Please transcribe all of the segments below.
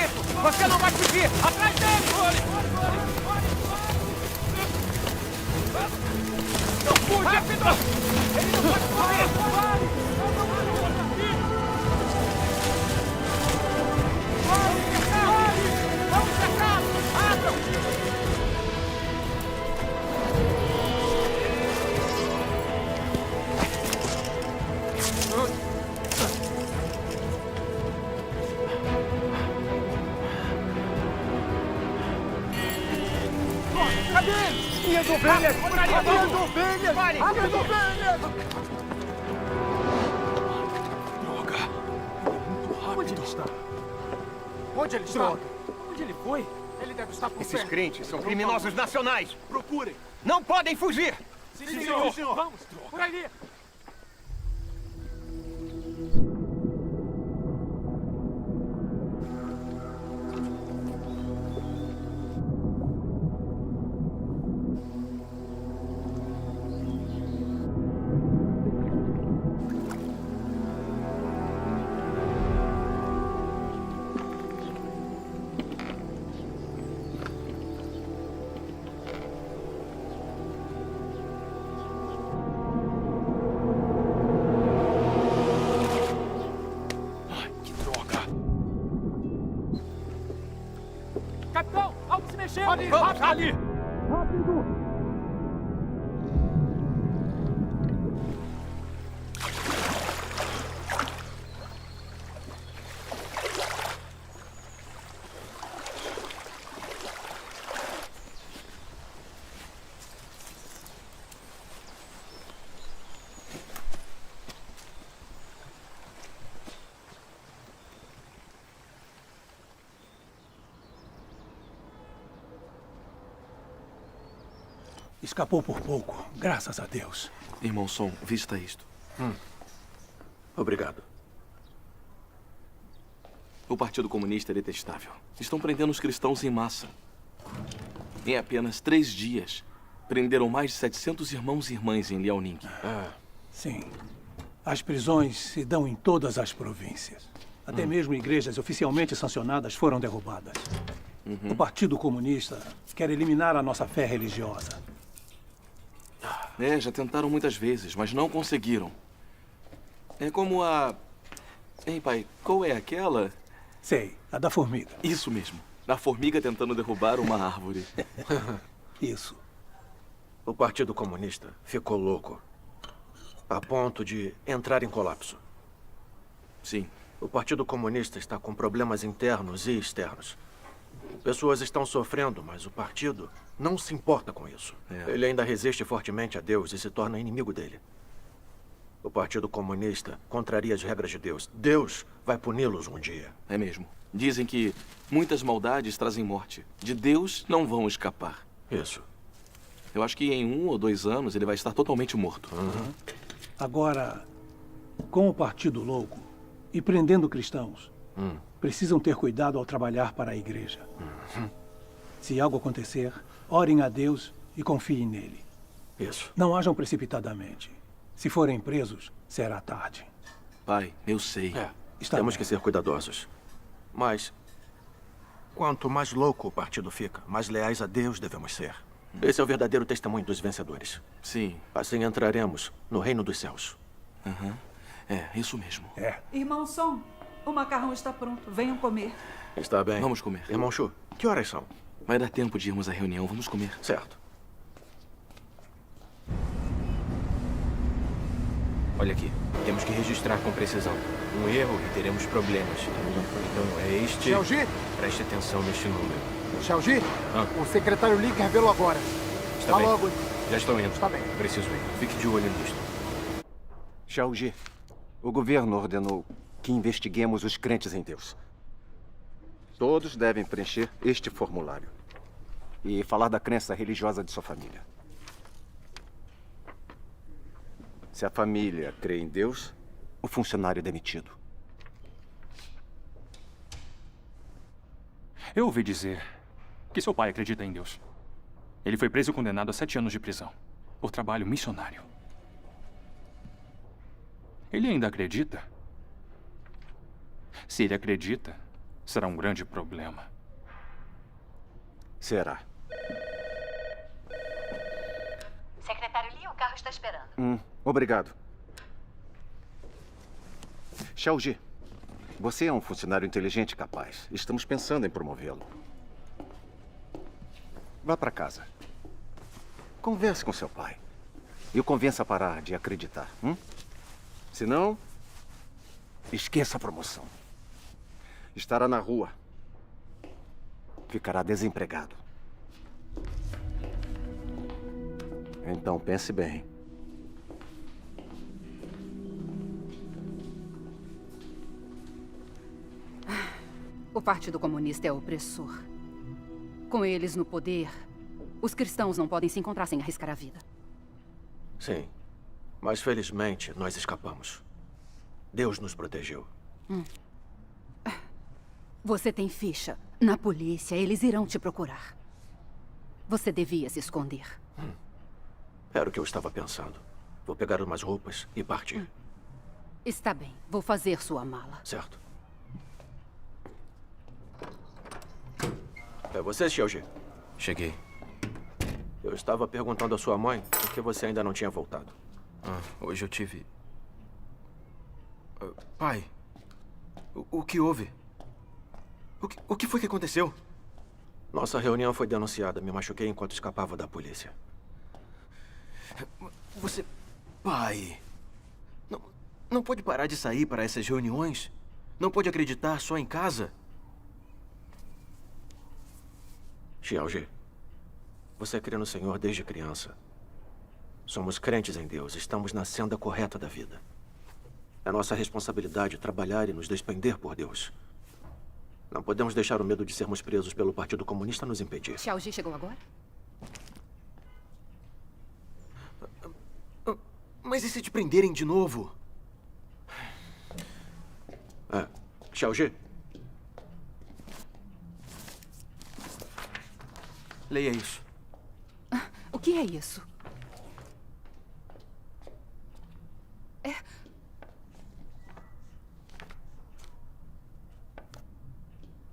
preso! Você não vai fugir! Atrás dele! Não fuja! Rápido! Ele não pode correr! Vamos cercar! Abram! Cadê ele? Minhas ovelhas! Minhas ovelhas! Minhas ovelhas! Droga! Muito rápido. Onde ele está? Onde ele está? Onde ele foi? Ele deve estar por Esses perto. crentes são criminosos nacionais! Procurem! Não podem fugir! Sim, senhor. Vamos, por ali. Ai, que droga! Capitão, algo se mexeu! Ali, Vamos, ali. Escapou por pouco, graças a Deus. Irmão Som, vista isto. Obrigado. O Partido Comunista é detestável. Estão prendendo os cristãos em massa. Em apenas 3 dias, prenderam mais de 700 irmãos e irmãs em Liaoning. Sim. As prisões se dão em todas as províncias. Até mesmo igrejas oficialmente sancionadas foram derrubadas. O Partido Comunista quer eliminar a nossa fé religiosa. Já tentaram muitas vezes, mas não conseguiram. É como a... Hein, pai, qual é aquela? Sei, a da formiga. Isso mesmo. A formiga tentando derrubar uma árvore. Isso. O Partido Comunista ficou louco. A ponto de entrar em colapso. Sim. O Partido Comunista está com problemas internos e externos. Pessoas estão sofrendo, mas o partido não se importa com isso. Ele ainda resiste fortemente a Deus e se torna inimigo dele. O Partido Comunista contraria as regras de Deus. Deus vai puni-los um dia. É mesmo. Dizem que muitas maldades trazem morte. De Deus não vão escapar. Isso. Eu acho que em 1 ou 2 anos ele vai estar totalmente morto. Agora, com o Partido Louco e prendendo cristãos, precisam ter cuidado ao trabalhar para a igreja. Se algo acontecer, orem a Deus e confiem nele. Isso. Não ajam precipitadamente. Se forem presos, será tarde. Pai, eu sei. Temos que ser cuidadosos. Mas, quanto mais louco o partido fica, mais leais a Deus devemos ser. Esse é o verdadeiro testemunho dos vencedores. Sim. Assim entraremos no reino dos céus. É, isso mesmo. Irmão Som, o macarrão está pronto. Venham comer. Está bem. Vamos comer. Irmão Chu, que horas são? Vai dar tempo de irmos à reunião. Vamos comer. Certo. Olha aqui, temos que registrar com precisão. Um erro e teremos problemas. Então é este... Xiaoji? Preste atenção neste número. Xiaoji? O secretário Li revelou agora. Está bem. logo. Já estão indo. Está bem. Preciso ir. Fique de olho nisto. Xiaoji, o governo ordenou que investiguemos os crentes em Deus. Todos devem preencher este formulário e falar da crença religiosa de sua família. Se a família crê em Deus, o funcionário é demitido. Eu ouvi dizer que seu pai acredita em Deus. Ele foi preso e condenado a 7 anos de prisão por trabalho missionário. Ele ainda acredita? Se ele acredita, será um grande problema. Será. Secretário Lee, o carro está esperando. Obrigado. Xiaoji, você é um funcionário inteligente e capaz. Estamos pensando em promovê-lo. Vá para casa. Converse com seu pai. E o convença a parar de acreditar. Se não, esqueça a promoção. Estará na rua. Ficará desempregado. Então pense bem. O Partido Comunista é opressor. Com eles no poder, os cristãos não podem se encontrar sem arriscar a vida. Sim, mas felizmente nós escapamos. Deus nos protegeu. Você tem ficha. Na polícia, eles irão te procurar. Você devia se esconder. Era o que eu estava pensando. Vou pegar umas roupas e partir. Está bem, vou fazer sua mala. Certo. É você, Xiaoji? Cheguei. Eu estava perguntando à sua mãe por que você ainda não tinha voltado. Hoje eu tive... Pai, o que houve? O que foi que aconteceu? Nossa reunião foi denunciada. Me machuquei enquanto escapava da polícia. Você... Pai... Não pode parar de sair para essas reuniões? Não pode acreditar só em casa? Xiaoji, você crê no Senhor desde criança. Somos crentes em Deus. Estamos na senda correta da vida. É nossa responsabilidade trabalhar e nos despender por Deus. Não podemos deixar o medo de sermos presos pelo Partido Comunista nos impedir. Xiaoji chegou agora? Mas e se te prenderem de novo? Xiaoji? Leia isso. O que é isso?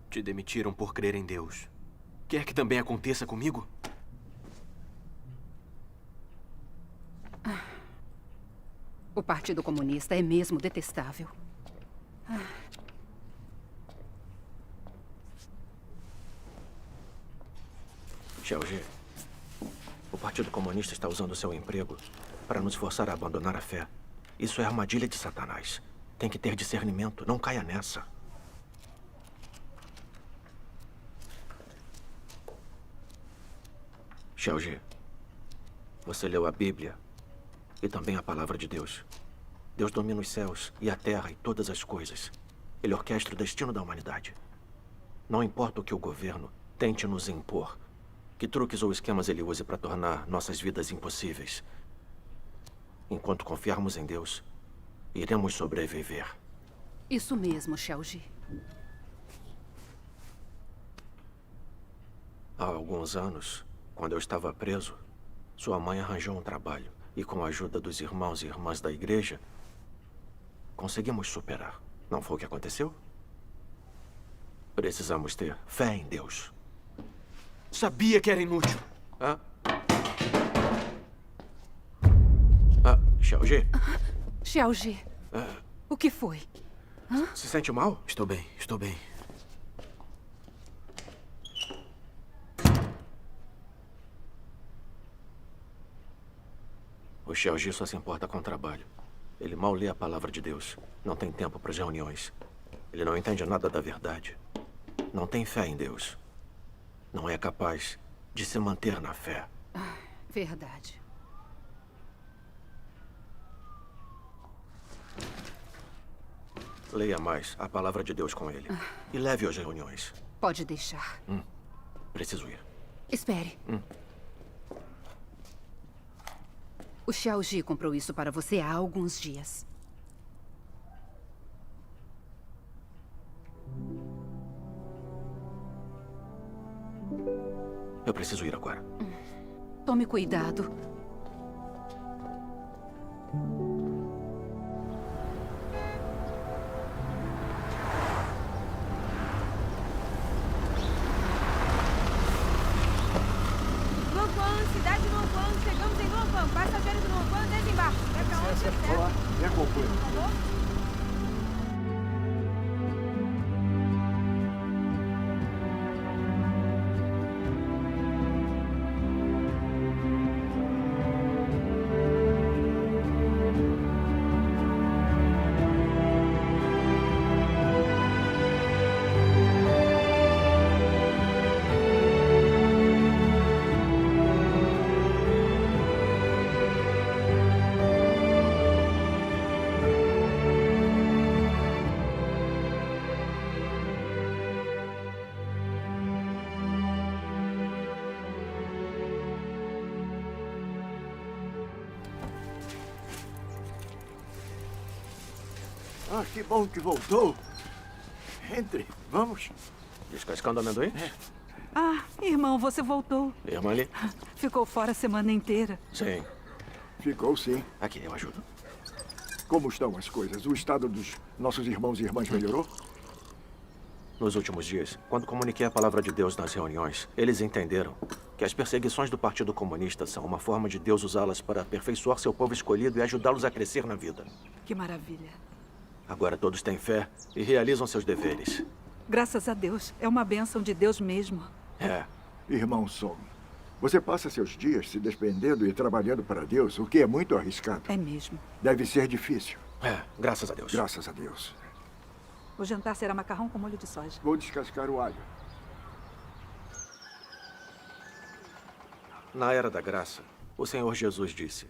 Te demitiram por crer em Deus. Quer que também aconteça comigo? O Partido Comunista é mesmo detestável. Xiaoji, o Partido Comunista está usando seu emprego para nos forçar a abandonar a fé. Isso é armadilha de Satanás. Tem que ter discernimento. Não caia nessa. Xiaoji, você leu a Bíblia e também a Palavra de Deus. Deus domina os céus e a terra e todas as coisas. Ele orquestra o destino da humanidade. Não importa o que o governo tente nos impor, que truques ou esquemas ele use para tornar nossas vidas impossíveis. Enquanto confiarmos em Deus, iremos sobreviver. Isso mesmo, Xiaoji. Há alguns anos, quando eu estava preso, sua mãe arranjou um trabalho e, com a ajuda dos irmãos e irmãs da igreja, conseguimos superar. Não foi o que aconteceu? Precisamos ter fé em Deus. Sabia que era inútil. Xiaoji? Xiaoji, o que foi? Se sente mal? Estou bem, estou bem. O Xiaoji só se importa com o trabalho. Ele mal lê a palavra de Deus. Não tem tempo para as reuniões. Ele não entende nada da verdade. Não tem fé em Deus. Não é capaz de se manter na fé. Verdade. Leia mais a palavra de Deus com ele. E leve-o às reuniões. Pode deixar. Preciso ir. Espere. O Xiaoji comprou isso para você há alguns dias. Eu preciso ir agora. Tome cuidado. Ah, que bom que voltou. Entre, vamos. Descascando amendoim? Ah, irmão, você voltou. Irmã ali? Ficou fora a semana inteira. Sim. Ficou sim. Aqui, eu ajudo. Como estão as coisas? O estado dos nossos irmãos e irmãs melhorou? Nos últimos dias, quando comuniquei a palavra de Deus nas reuniões, eles entenderam que as perseguições do Partido Comunista são uma forma de Deus usá-las para aperfeiçoar seu povo escolhido e ajudá-los a crescer na vida. Que maravilha. Agora todos têm fé e realizam seus deveres. Graças a Deus. É uma bênção de Deus mesmo. É. Irmão Som, você passa seus dias se despendendo e trabalhando para Deus, o que é muito arriscado. É mesmo. Deve ser difícil. É, graças a Deus. Graças a Deus. O jantar será macarrão com molho de soja. Vou descascar o alho. Na era da graça, o Senhor Jesus disse: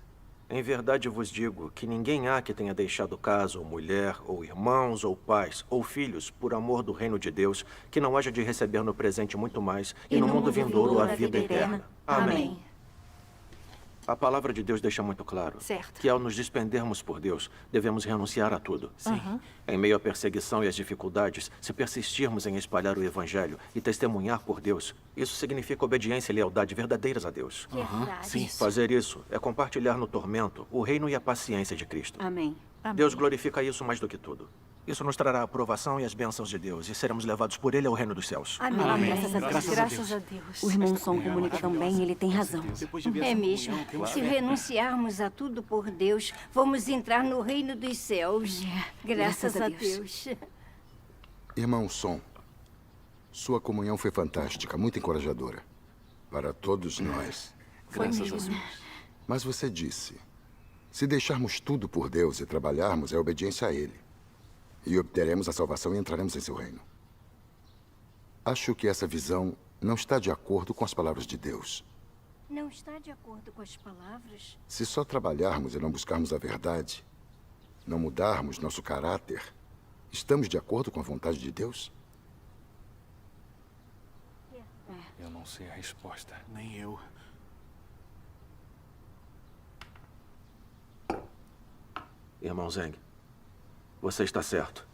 em verdade vos digo que ninguém há que tenha deixado casa, ou mulher, ou irmãos, ou pais, ou filhos, por amor do reino de Deus, que não haja de receber no presente muito mais, e no mundo vindouro a vida eterna. Amém. A palavra de Deus deixa muito claro que ao nos despendermos por Deus, devemos renunciar a tudo. Sim. Em meio à perseguição e às dificuldades, se persistirmos em espalhar o Evangelho e testemunhar por Deus, isso significa obediência e lealdade verdadeiras a Deus. Verdade. Sim. Fazer isso é compartilhar no tormento o reino e a paciência de Cristo. Amém. Deus glorifica isso mais do que tudo. Isso nos trará a aprovação e as bênçãos de Deus, e seremos levados por Ele ao reino dos céus. Amém. Graças a Deus. O irmão Som comunica tão bem, ele tem razão. É mesmo. Se renunciarmos a tudo por Deus, vamos entrar no reino dos céus. Graças a Deus. Irmão Som, sua comunhão foi fantástica, muito encorajadora. Para todos nós. Graças a Deus. Mas você disse, se deixarmos tudo por Deus e trabalharmos, é obediência a Ele. E obteremos a salvação e entraremos em seu reino. Acho que essa visão não está de acordo com as palavras de Deus. Não está de acordo com as palavras? Se só trabalharmos e não buscarmos a verdade, não mudarmos nosso caráter, estamos de acordo com a vontade de Deus? Eu não sei a resposta. Nem eu. Irmão Zeng, você está certo.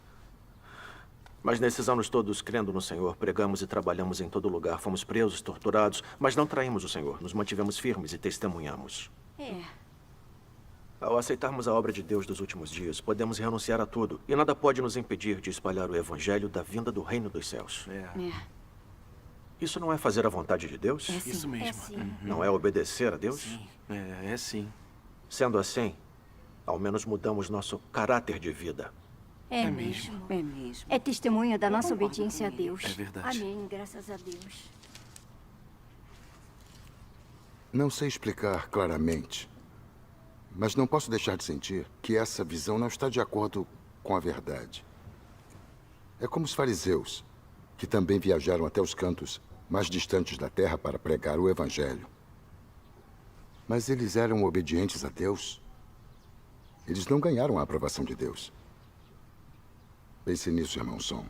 Mas nesses anos todos, crendo no Senhor, pregamos e trabalhamos em todo lugar. Fomos presos, torturados, mas não traímos o Senhor. Nos mantivemos firmes e testemunhamos. Ao aceitarmos a obra de Deus dos últimos dias, podemos renunciar a tudo. E nada pode nos impedir de espalhar o Evangelho da vinda do reino dos céus. Isso não é fazer a vontade de Deus? É sim. Isso mesmo. É sim. Não é obedecer a Deus? Sim. É sim. Sendo assim, ao menos mudamos nosso caráter de vida. É mesmo. É mesmo. É testemunho da nossa obediência a Deus. É verdade. Amém, graças a Deus. Não sei explicar claramente, mas não posso deixar de sentir que essa visão não está de acordo com a verdade. É como os fariseus, que também viajaram até os cantos mais distantes da terra para pregar o Evangelho. Mas eles eram obedientes a Deus. Eles não ganharam a aprovação de Deus. Pense nisso, irmão Som.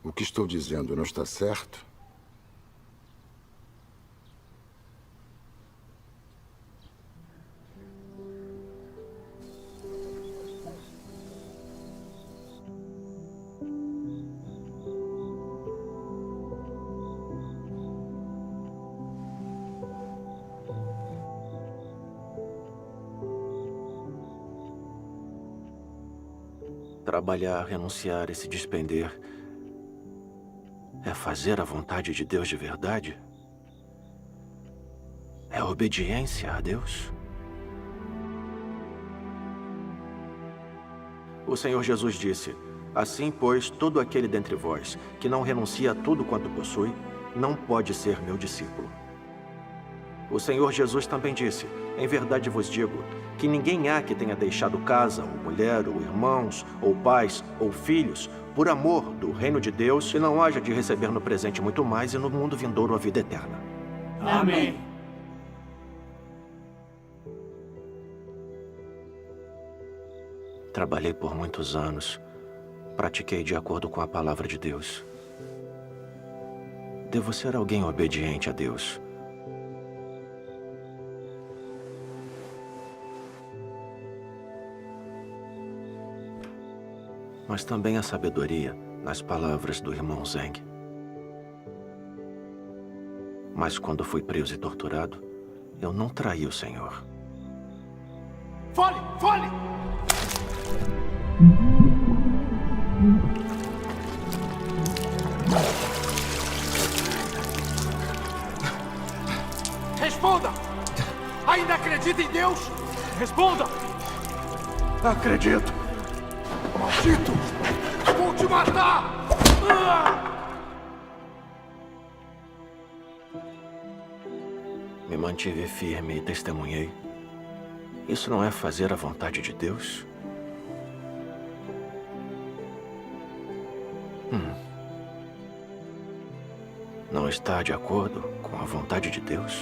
O que estou dizendo não está certo? Trabalhar, renunciar e se despender é fazer a vontade de Deus de verdade? É obediência a Deus? O Senhor Jesus disse: assim, pois, todo aquele dentre vós que não renuncia a tudo quanto possui, não pode ser meu discípulo. O Senhor Jesus também disse: em verdade vos digo, que ninguém há que tenha deixado casa, ou mulher, ou irmãos, ou pais, ou filhos, por amor do reino de Deus, que não haja de receber no presente muito mais e no mundo vindouro a vida eterna. Amém. Trabalhei por muitos anos, pratiquei de acordo com a palavra de Deus. Devo ser alguém obediente a Deus. mas também a sabedoria nas palavras do irmão Zeng. Mas quando fui preso e torturado, eu não traí o Senhor. Fole! Fole! Responda! Ainda acredita em Deus? Responda! Acredito. Maldito! Vou te matar! Me mantive firme e testemunhei. Isso não é fazer a vontade de Deus? Não está de acordo com a vontade de Deus?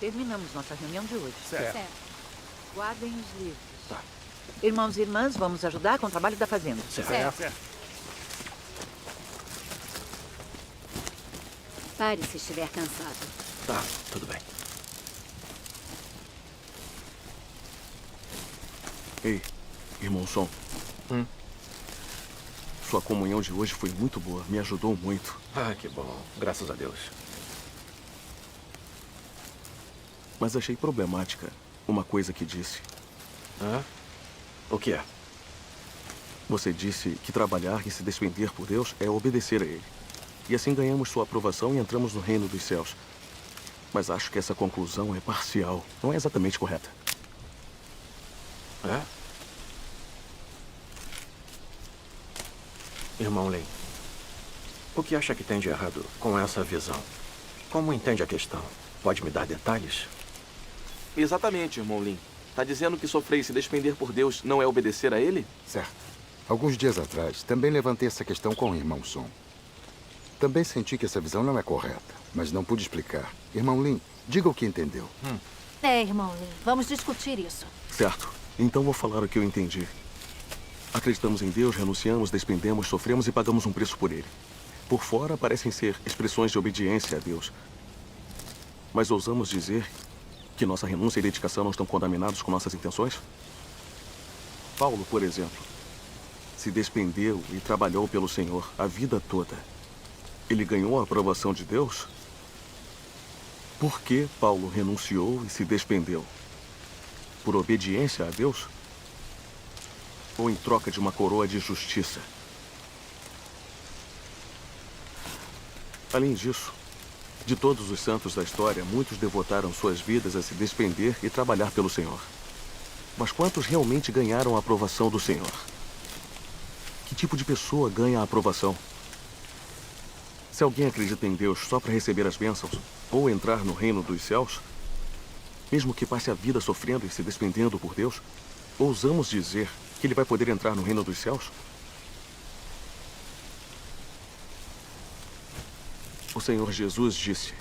Terminamos nossa reunião de hoje. Certo. Guardem os livros. Tá. Irmãos e irmãs, vamos ajudar com o trabalho da fazenda. Certo. Pare se estiver cansado. Tá, tudo bem. Ei, irmão Som. Sua comunhão de hoje foi muito boa. Me ajudou muito. Ah, que bom. Graças a Deus. Mas achei problemática uma coisa que disse. Hã? O que é? Você disse que trabalhar e se despender por Deus é obedecer a Ele. E assim ganhamos sua aprovação e entramos no reino dos céus. Mas acho que essa conclusão é parcial. Não é exatamente correta. É? Irmão Lin, o que acha que tem de errado com essa visão? Como entende a questão? Pode me dar detalhes? Exatamente, irmão Lin. Tá dizendo que sofrer e se despender por Deus não é obedecer a Ele? Certo. Alguns dias atrás, também levantei essa questão com o irmão Som. Também senti que essa visão não é correta, mas não pude explicar. Irmão Lin, diga o que entendeu. Irmão Lin, vamos discutir isso. Certo. Então vou falar o que eu entendi. Acreditamos em Deus, renunciamos, despendemos, sofremos e pagamos um preço por Ele. Por fora parecem ser expressões de obediência a Deus. Mas ousamos dizer que nossa renúncia e dedicação não estão contaminados com nossas intenções? Paulo, por exemplo, se despendeu e trabalhou pelo Senhor a vida toda. Ele ganhou a aprovação de Deus? Por que Paulo renunciou e se despendeu? Por obediência a Deus? Ou em troca de uma coroa de justiça? Além disso, de todos os santos da história, muitos devotaram suas vidas a se despender e trabalhar pelo Senhor. Mas quantos realmente ganharam a aprovação do Senhor? Que tipo de pessoa ganha a aprovação? Se alguém acredita em Deus só para receber as bênçãos ou entrar no reino dos céus, mesmo que passe a vida sofrendo e se despendendo por Deus, ousamos dizer que ele vai poder entrar no reino dos céus? O Senhor Jesus disse: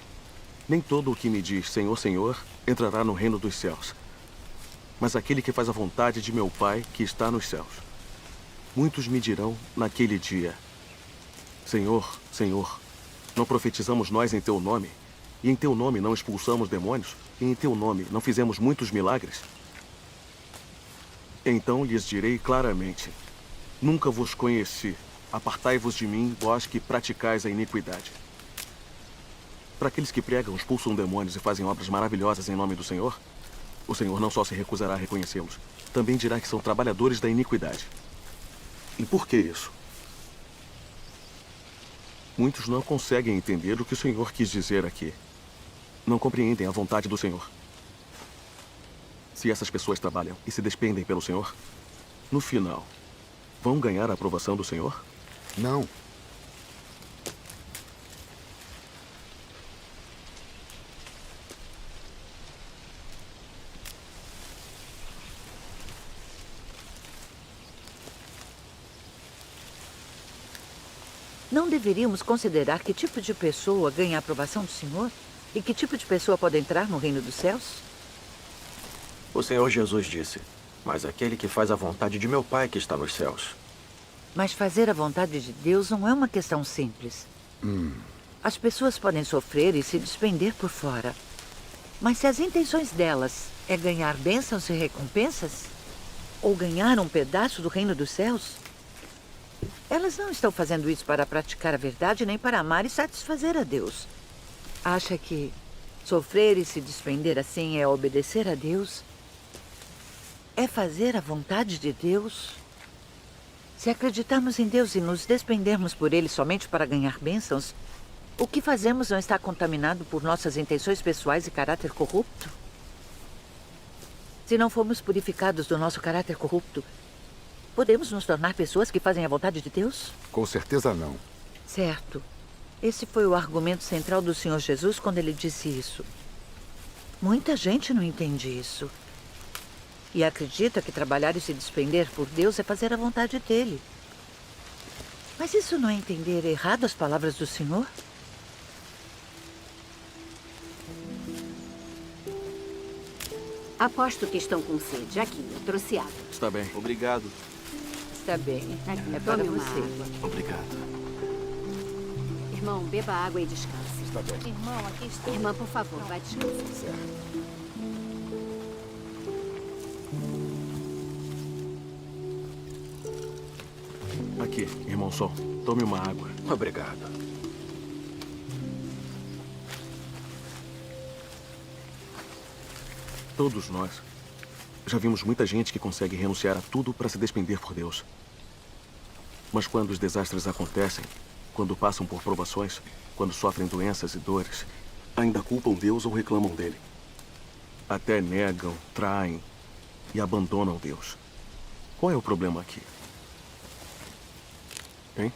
nem todo o que me diz Senhor, Senhor, entrará no reino dos céus, mas aquele que faz a vontade de meu Pai que está nos céus. Muitos me dirão naquele dia: Senhor, Senhor, não profetizamos nós em teu nome, e em teu nome não expulsamos demônios, e em teu nome não fizemos muitos milagres? Então lhes direi claramente: nunca vos conheci. Apartai-vos de mim, vós que praticais a iniquidade. Para aqueles que pregam, expulsam demônios e fazem obras maravilhosas em nome do Senhor, o Senhor não só se recusará a reconhecê-los, também dirá que são trabalhadores da iniquidade. E por que isso? Muitos não conseguem entender o que o Senhor quis dizer aqui. Não compreendem a vontade do Senhor. Se essas pessoas trabalham e se despendem pelo Senhor, no final, vão ganhar a aprovação do Senhor? Não. Não deveríamos considerar que tipo de pessoa ganha a aprovação do Senhor? E que tipo de pessoa pode entrar no reino dos céus? O Senhor Jesus disse: mas aquele que faz a vontade de meu Pai que está nos céus. Mas fazer a vontade de Deus não é uma questão simples. As pessoas podem sofrer e se despender por fora. Mas se as intenções delas é ganhar bênçãos e recompensas, ou ganhar um pedaço do reino dos céus, elas não estão fazendo isso para praticar a verdade nem para amar e satisfazer a Deus. Acha que sofrer e se despender assim é obedecer a Deus? É fazer a vontade de Deus? Se acreditarmos em Deus e nos despendermos por Ele somente para ganhar bênçãos, o que fazemos não está contaminado por nossas intenções pessoais e caráter corrupto? Se não formos purificados do nosso caráter corrupto, podemos nos tornar pessoas que fazem a vontade de Deus? Com certeza não. Certo. Esse foi o argumento central do Senhor Jesus quando ele disse isso. Muita gente não entende isso. E acredita que trabalhar e se despender por Deus é fazer a vontade dele. Mas isso não é entender errado as palavras do Senhor? Aposto que estão com sede. Aqui, eu trouxe água. Está bem. Obrigado. Está bem. Aqui, É para tome uma você. água. Obrigado. Irmão, beba água e descanse. Está bem. Irmão, aqui está. Irmã, por favor, vai descansar. Certo. Aqui, irmão Sol. Tome uma água. Obrigado. Todos nós já vimos muita gente que consegue renunciar a tudo para se despender por Deus. Mas quando os desastres acontecem, quando passam por provações, quando sofrem doenças e dores, ainda culpam Deus ou reclamam dele. Até negam, traem e abandonam Deus. Qual é o problema aqui? Hein?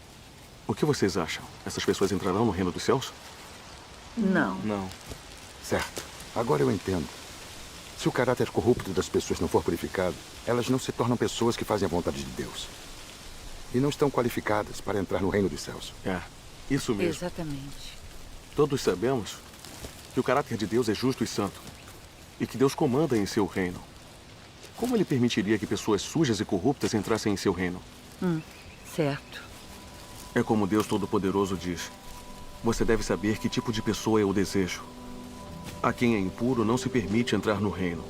O que vocês acham? Essas pessoas entrarão no reino dos céus? Não. Não. Certo. Agora eu entendo. Se o caráter corrupto das pessoas não for purificado, elas não se tornam pessoas que fazem a vontade de Deus. E não estão qualificadas para entrar no reino dos céus. É, isso mesmo. Exatamente. Todos sabemos que o caráter de Deus é justo e santo. E que Deus comanda em seu reino. Como ele permitiria que pessoas sujas e corruptas entrassem em seu reino? Certo. É como Deus Todo-Poderoso diz. Você deve saber que tipo de pessoa eu desejo. A quem é impuro não se permite entrar no reino.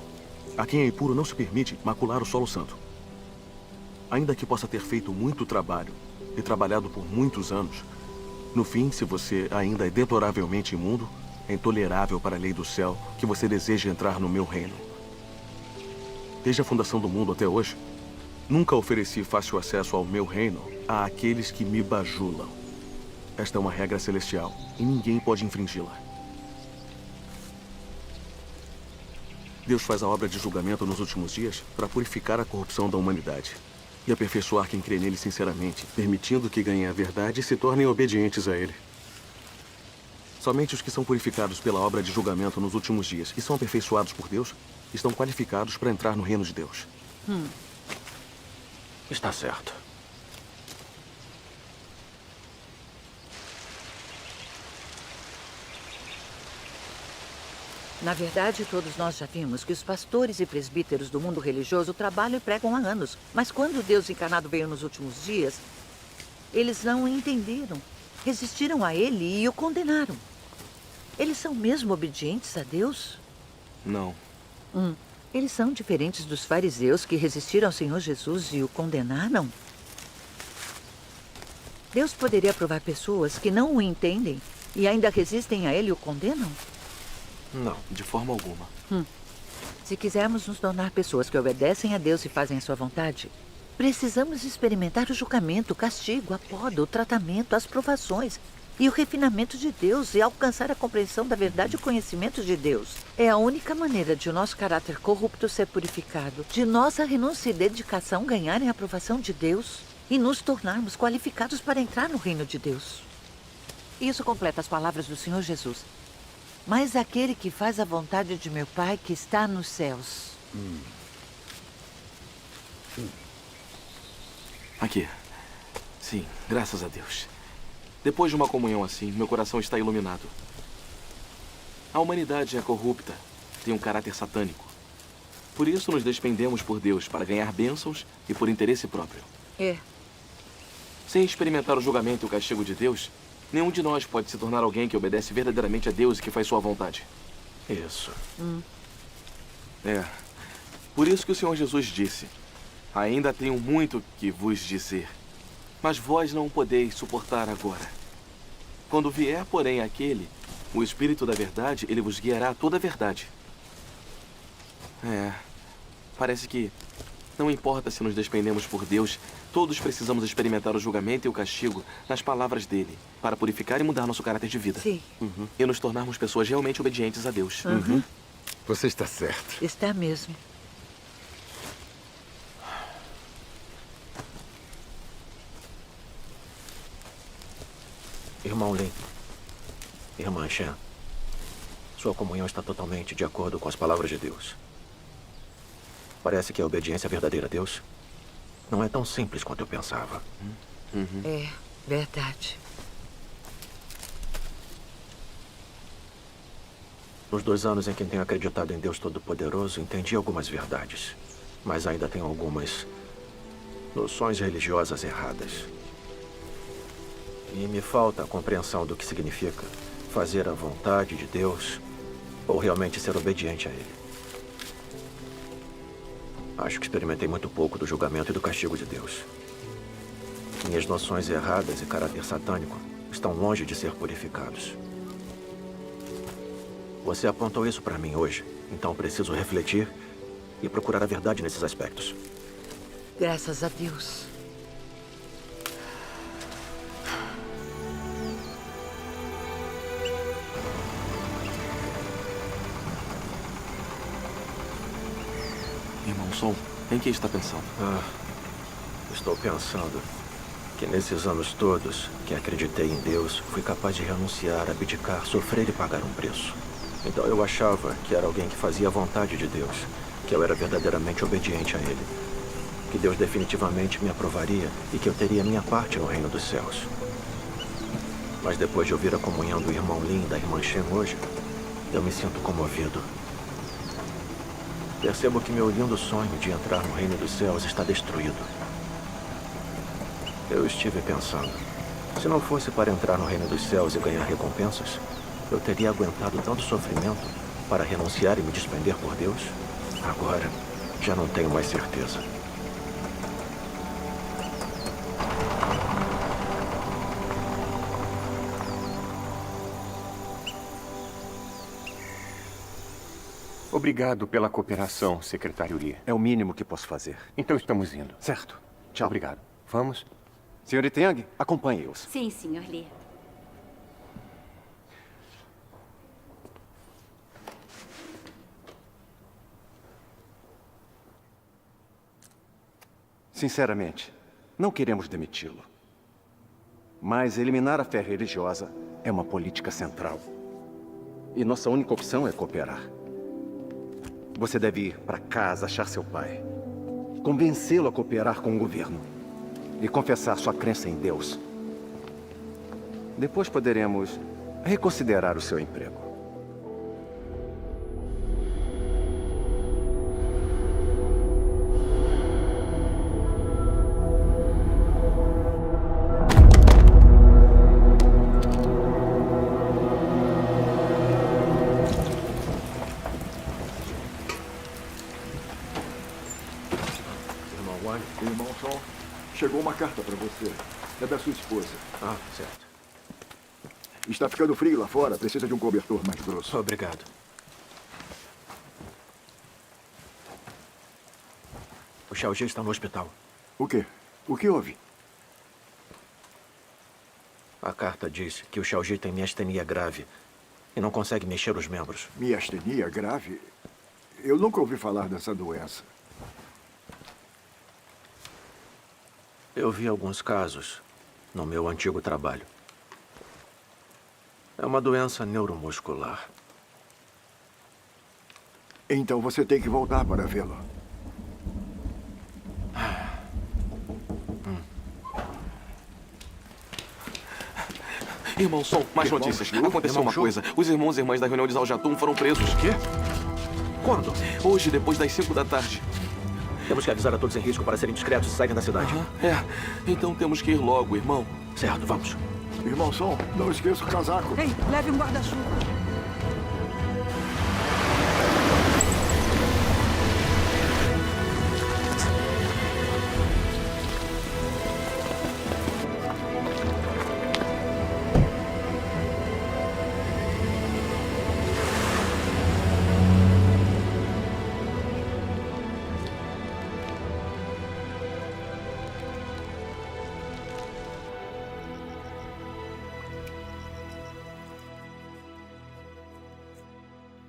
A quem é impuro não se permite macular o solo santo. Ainda que possa ter feito muito trabalho e trabalhado por muitos anos, no fim, se você ainda é deploravelmente imundo, é intolerável para a lei do céu que você deseje entrar no meu reino. Desde a fundação do mundo até hoje, nunca ofereci fácil acesso ao meu reino a aqueles que me bajulam. Esta é uma regra celestial e ninguém pode infringi-la. Deus faz a obra de julgamento nos últimos dias para purificar a corrupção da humanidade e aperfeiçoar quem crê nele sinceramente, permitindo que ganhem a verdade e se tornem obedientes a ele. Somente os que são purificados pela obra de julgamento nos últimos dias e são aperfeiçoados por Deus estão qualificados para entrar no reino de Deus. Está certo. Na verdade, todos nós já vimos que os pastores e presbíteros do mundo religioso trabalham e pregam há anos. Mas quando Deus encarnado veio nos últimos dias, eles não o entenderam, resistiram a ele e o condenaram. Eles são mesmo obedientes a Deus? Não. Eles são diferentes dos fariseus que resistiram ao Senhor Jesus e o condenaram? Deus poderia aprovar pessoas que não o entendem e ainda resistem a ele e o condenam? Não, de forma alguma. Se quisermos nos tornar pessoas que obedecem a Deus e fazem a sua vontade, precisamos experimentar o julgamento, o castigo, a poda, o tratamento, as provações e o refinamento de Deus e alcançar a compreensão da verdade e o conhecimento de Deus. É a única maneira de o nosso caráter corrupto ser purificado, de nossa renúncia e dedicação ganharem a aprovação de Deus e nos tornarmos qualificados para entrar no reino de Deus. Isso completa as palavras do Senhor Jesus. Mas aquele que faz a vontade de meu Pai que está nos céus. Aqui. Sim, graças a Deus. Depois de uma comunhão assim, meu coração está iluminado. A humanidade é corrupta, tem um caráter satânico. Por isso nos despendemos por Deus, para ganhar bênçãos e por interesse próprio. É. Sem experimentar o julgamento e o castigo de Deus, nenhum de nós pode se tornar alguém que obedece verdadeiramente a Deus e que faz sua vontade. Isso. É. Por isso que o Senhor Jesus disse: ainda tenho muito que vos dizer, mas vós não podeis suportar agora. Quando vier, porém, aquele, o Espírito da Verdade, ele vos guiará a toda a verdade. Parece que não importa se nos despendemos por Deus, todos precisamos experimentar o julgamento e o castigo nas palavras dele, para purificar e mudar nosso caráter de vida. Sim. E nos tornarmos pessoas realmente obedientes a Deus. Você está certo. Está mesmo. Irmão Lin, irmã Shen, sua comunhão está totalmente de acordo com as palavras de Deus. Parece que a obediência verdadeira a Deus não é tão simples quanto eu pensava. É verdade. Nos 2 anos em que tenho acreditado em Deus Todo-Poderoso, entendi algumas verdades, mas ainda tenho algumas noções religiosas erradas. E me falta a compreensão do que significa fazer a vontade de Deus ou realmente ser obediente a Ele. Acho que experimentei muito pouco do julgamento e do castigo de Deus. Minhas noções erradas e caráter satânico estão longe de ser purificados. Você apontou isso para mim hoje, então preciso refletir e procurar a verdade nesses aspectos. Graças a Deus. Irmão Sol, em que está pensando? Estou pensando que nesses anos todos que acreditei em Deus, fui capaz de renunciar, abdicar, sofrer e pagar um preço. Então eu achava que era alguém que fazia a vontade de Deus, que eu era verdadeiramente obediente a Ele, que Deus definitivamente me aprovaria e que eu teria minha parte no reino dos céus. Mas depois de ouvir a comunhão do irmão Lin e da irmã Shen hoje, eu me sinto comovido. Percebo que meu lindo sonho de entrar no reino dos céus está destruído. Eu estive pensando, se não fosse para entrar no reino dos céus e ganhar recompensas, eu teria aguentado tanto sofrimento para renunciar e me despender por Deus? Agora, já não tenho mais certeza. Obrigado pela cooperação, secretário Lee. É o mínimo que posso fazer. Então estamos indo. Certo. Tchau. Obrigado. Vamos. Senhorita Yang, acompanhe-os. Sim, Sr. Lee. Sinceramente, não queremos demiti-lo. Mas eliminar a fé religiosa é uma política central. E nossa única opção é cooperar. Você deve ir para casa achar seu pai. Convencê-lo a cooperar com o governo. E confessar sua crença em Deus. Depois poderemos reconsiderar o seu emprego. Irmão Sol, chegou uma carta para você. É da sua esposa. Ah, certo. Está ficando frio lá fora. Precisa de um cobertor mais grosso. Obrigado. O Xiaojie está no hospital. O quê? O que houve? A carta diz que o Xiaojie tem miastenia grave e não consegue mexer os membros. Miastenia grave? Eu nunca ouvi falar dessa doença. Eu vi alguns casos no meu antigo trabalho. É uma doença neuromuscular. Então você tem que voltar para vê-lo. Irmão Sol, mais Irmão notícias. Chu? Aconteceu Irmão uma Chu? coisa. Os irmãos e irmãs da reunião de Zaljatum foram presos. Quê? Quando? Hoje, depois das 5 da tarde. Temos que avisar a todos em risco para serem discretos e saírem da cidade. Então temos que ir logo, irmão. Certo, vamos. Irmão Som, não esqueça o casaco. Ei, leve um guarda-chuva.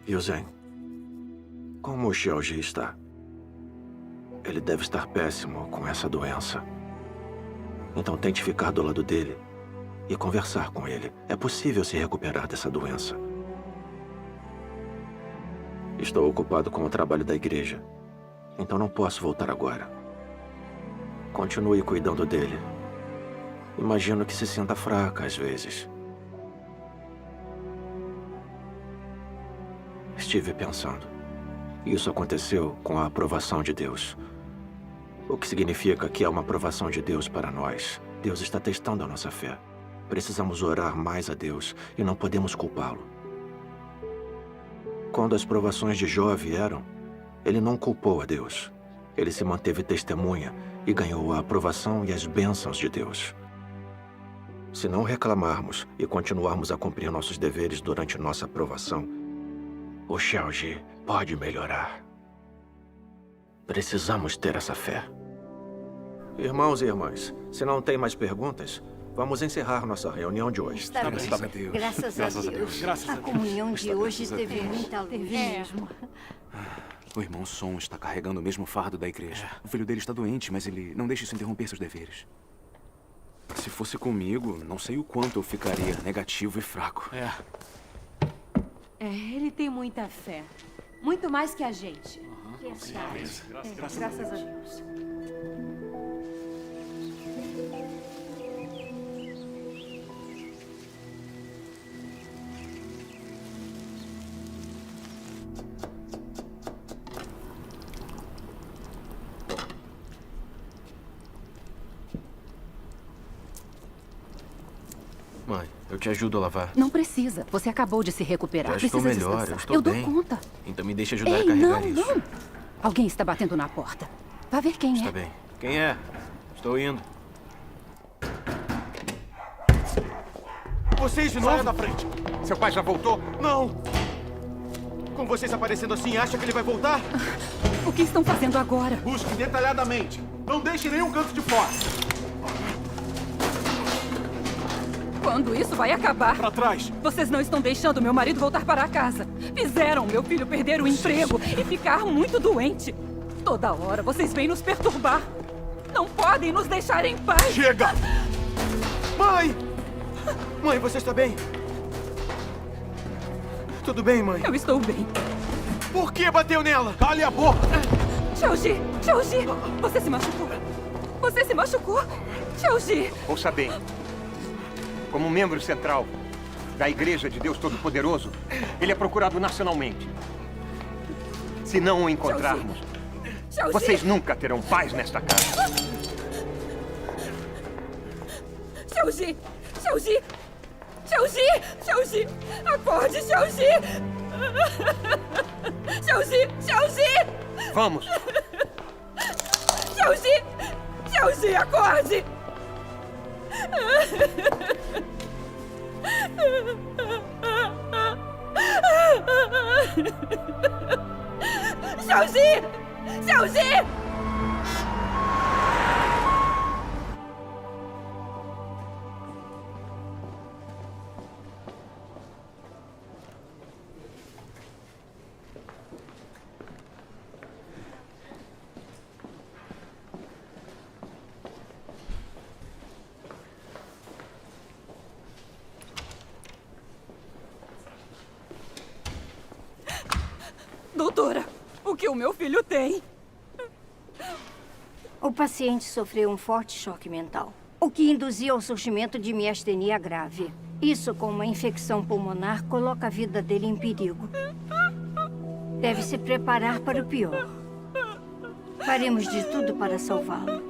Yuzen, como o Xiaoji está? Ele deve estar péssimo com essa doença. Então tente ficar do lado dele e conversar com ele. É possível se recuperar dessa doença. Estou ocupado com o trabalho da igreja, então não posso voltar agora. Continue cuidando dele. Imagino que se sinta fraca às vezes. Estive pensando. Isso aconteceu com a aprovação de Deus. O que significa que há uma aprovação de Deus para nós. Deus está testando a nossa fé. Precisamos orar mais a Deus e não podemos culpá-lo. Quando as provações de Jó vieram, ele não culpou a Deus. Ele se manteve testemunha e ganhou a aprovação e as bênçãos de Deus. Se não reclamarmos e continuarmos a cumprir nossos deveres durante nossa aprovação, o Xiaoji pode melhorar. Precisamos ter essa fé. Irmãos e irmãs, se não tem mais perguntas, vamos encerrar nossa reunião de hoje. Está bem. Graças a Deus. A comunhão de hoje teve muita luz mesmo. O irmão Som está carregando o mesmo fardo da igreja. O filho dele está doente, mas ele não deixa isso interromper seus deveres. Se fosse comigo, não sei o quanto eu ficaria negativo e fraco. Ele tem muita fé. Muito mais que a gente. Graças a Deus. Mãe, eu te ajudo a lavar. Não precisa. Você acabou de se recuperar. Já estou Precisa melhor, descansar. eu estou bem. bem. Dou conta. Então me deixe ajudar Ei, a carregar não, isso. não. Alguém está batendo na porta. Vá ver quem Está é. bem. Quem é? Estou indo. Vocês de novo? Saia da frente. Seu pai já voltou? Não! Com vocês aparecendo assim, acha que ele vai voltar? O que estão fazendo agora? Busque detalhadamente. Não deixe nenhum canto de fora. Quando isso vai acabar? Para trás. Vocês não estão deixando meu marido voltar para casa. Fizeram meu filho perder o emprego e ficar muito doente. Toda hora vocês vêm nos perturbar. Não podem nos deixar em paz. Chega! Mãe! Mãe, você está bem? Tudo bem, mãe? Eu estou bem. Por que bateu nela? Cale a boca! Xiaoji! Xiaoji! Você se machucou? Você se machucou? Xiaoji! Ouça bem. Como membro central da Igreja de Deus Todo-Poderoso, ele é procurado nacionalmente. Se não o encontrarmos, Xiaoji! vocês nunca terão paz nesta casa. Xiaoji! Xiaoji! Xiaoji! Xiaoji! Acorde, Xiaoji! Xiaoji! Xiaoji! Vamos! Xiaoji! Xiaoji, acorde! Xiaoji! Xiaoji! Doutora, o que o meu filho tem? O paciente sofreu um forte choque mental, o que induziu ao surgimento de miastenia grave. Isso, com uma infecção pulmonar, coloca a vida dele em perigo. Deve se preparar para o pior. Faremos de tudo para salvá-lo.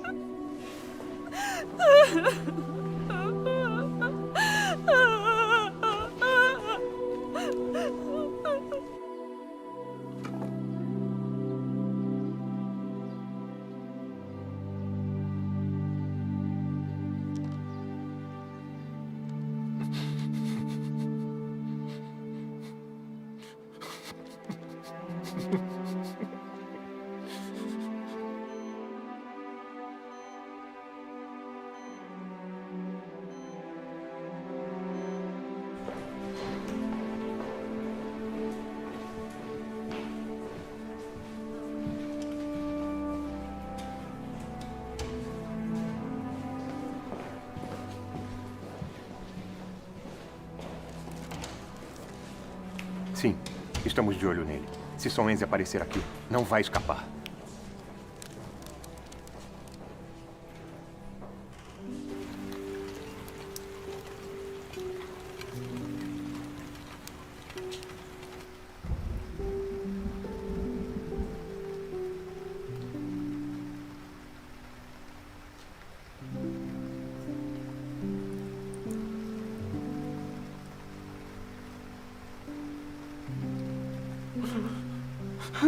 Sim, estamos de olho nele. Se Song Enzi aparecer aqui, não vai escapar.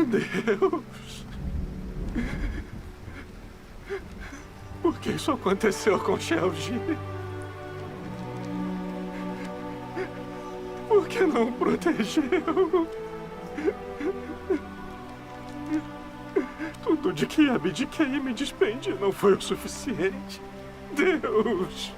Deus. Por que isso aconteceu com Xiaoji? Por que não protegeu? Tudo de que abdiquei e me despendi não foi o suficiente. Deus.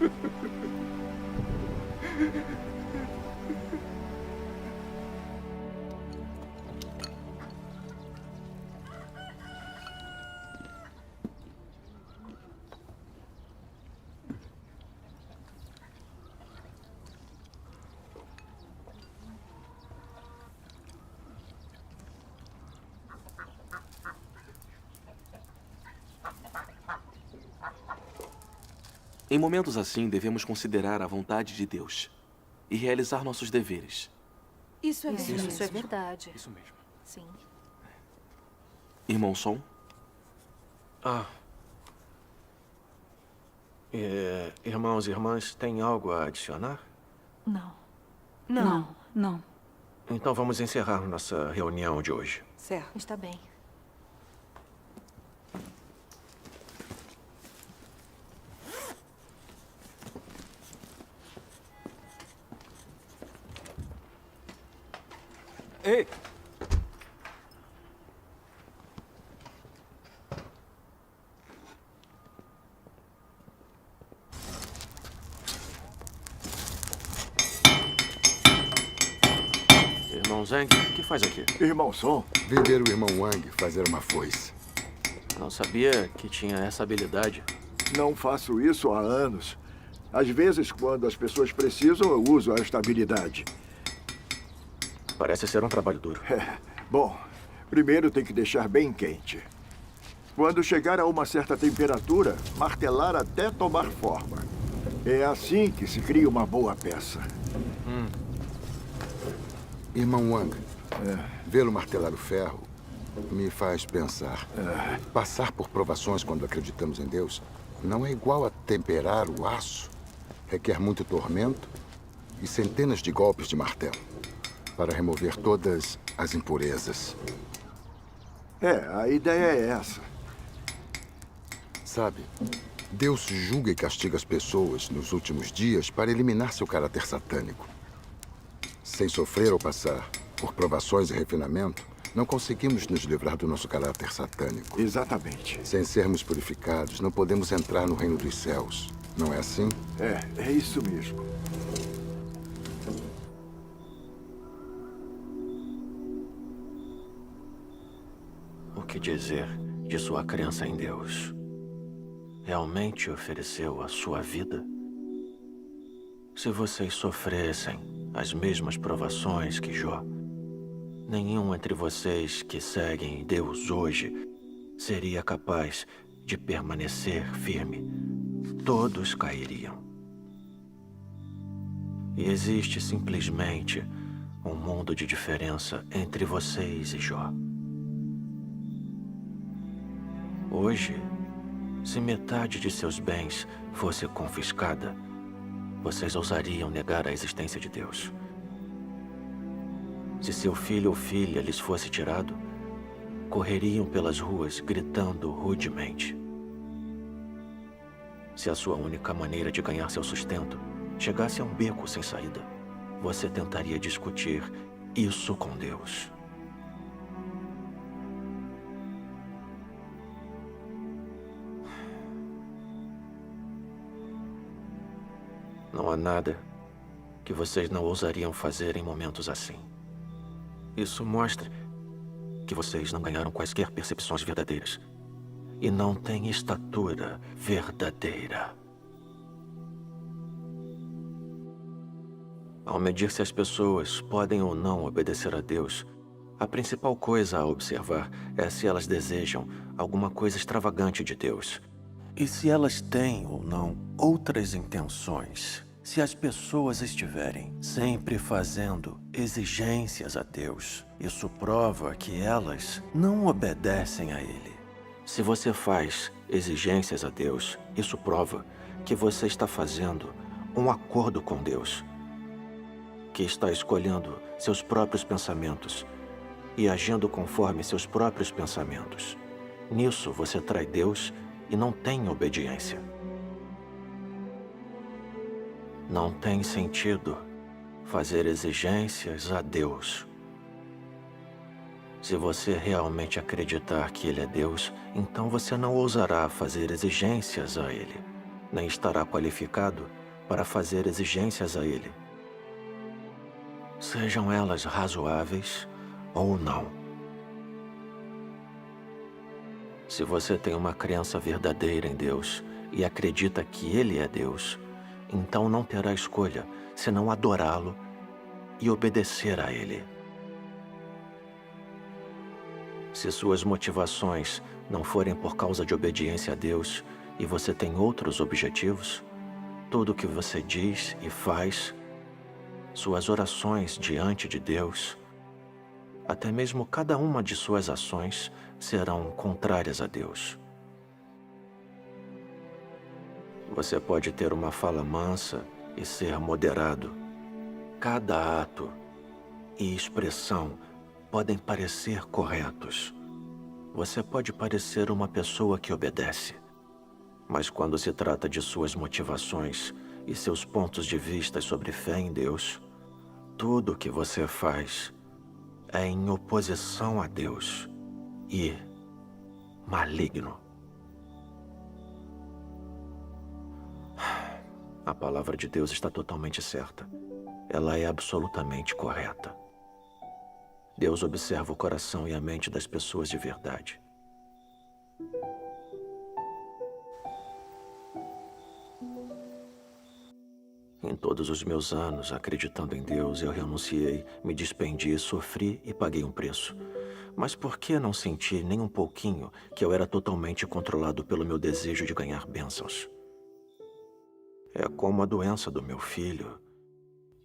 Em momentos assim, devemos considerar a vontade de Deus e realizar nossos deveres. Isso é verdade. Isso é verdade. Isso mesmo. Sim. Irmão Song? Irmãos e irmãs, tem algo a adicionar? Não. Não. Então vamos encerrar nossa reunião de hoje. Certo. Está bem. Ei! Irmão Zhang, o que faz aqui? Irmão Song? Vender o irmão Wang fazer uma foice. Não sabia que tinha essa habilidade. Não faço isso há anos. Às vezes, quando as pessoas precisam, eu uso esta habilidade. Parece ser um trabalho duro. Bom, primeiro tem que deixar bem quente. Quando chegar a uma certa temperatura, martelar até tomar forma. É assim que se cria uma boa peça. Irmão Wang, vê-lo martelar o ferro me faz pensar. Passar por provações quando acreditamos em Deus não é igual a temperar o aço. Requer muito tormento e centenas de golpes de martelo para remover todas as impurezas. A ideia é essa. Sabe, Deus julga e castiga as pessoas nos últimos dias para eliminar seu caráter satânico. Sem sofrer ou passar por provações e refinamento, não conseguimos nos livrar do nosso caráter satânico. Exatamente. Sem sermos purificados, não podemos entrar no reino dos céus. Não é assim? É isso mesmo. O que dizer de sua crença em Deus? Realmente ofereceu a sua vida? Se vocês sofressem as mesmas provações que Jó, nenhum entre vocês que seguem Deus hoje seria capaz de permanecer firme. Todos cairiam. E existe simplesmente um mundo de diferença entre vocês e Jó. Hoje, se metade de seus bens fosse confiscada, vocês ousariam negar a existência de Deus. Se seu filho ou filha lhes fosse tirado, correriam pelas ruas gritando rudemente. Se a sua única maneira de ganhar seu sustento chegasse a um beco sem saída, você tentaria discutir isso com Deus. Não há nada que vocês não ousariam fazer em momentos assim. Isso mostra que vocês não ganharam quaisquer percepções verdadeiras e não têm estatura verdadeira. Ao medir se as pessoas podem ou não obedecer a Deus, a principal coisa a observar é se elas desejam alguma coisa extravagante de Deus. E se elas têm ou não outras intenções. Se as pessoas estiverem sempre fazendo exigências a Deus, isso prova que elas não obedecem a Ele. Se você faz exigências a Deus, isso prova que você está fazendo um acordo com Deus, que está escolhendo seus próprios pensamentos e agindo conforme seus próprios pensamentos. Nisso você trai Deus e não tem obediência. Não tem sentido fazer exigências a Deus. Se você realmente acreditar que Ele é Deus, então você não ousará fazer exigências a Ele, nem estará qualificado para fazer exigências a Ele, sejam elas razoáveis ou não. Se você tem uma crença verdadeira em Deus e acredita que Ele é Deus, então não terá escolha senão adorá-lo e obedecer a Ele. Se suas motivações não forem por causa de obediência a Deus e você tem outros objetivos, tudo o que você diz e faz, suas orações diante de Deus, até mesmo cada uma de suas ações serão contrárias a Deus. Você pode ter uma fala mansa e ser moderado. Cada ato e expressão podem parecer corretos. Você pode parecer uma pessoa que obedece. Mas quando se trata de suas motivações e seus pontos de vista sobre fé em Deus, tudo o que você faz é em oposição a Deus e maligno. A palavra de Deus está totalmente certa. Ela é absolutamente correta. Deus observa o coração e a mente das pessoas de verdade. Em todos os meus anos, acreditando em Deus, eu renunciei, me despendi, sofri e paguei um preço. Mas por que não senti nem um pouquinho que eu era totalmente controlado pelo meu desejo de ganhar bênçãos? É como a doença do meu filho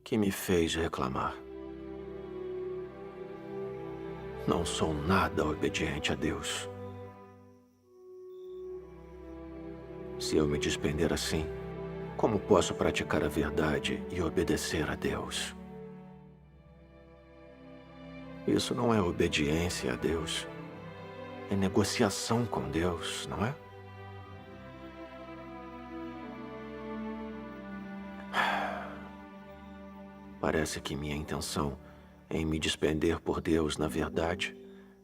que me fez reclamar. Não sou nada obediente a Deus. Se eu me despender assim, como posso praticar a verdade e obedecer a Deus? Isso não é obediência a Deus. É negociação com Deus, não é? Parece que minha intenção em me despender por Deus, na verdade,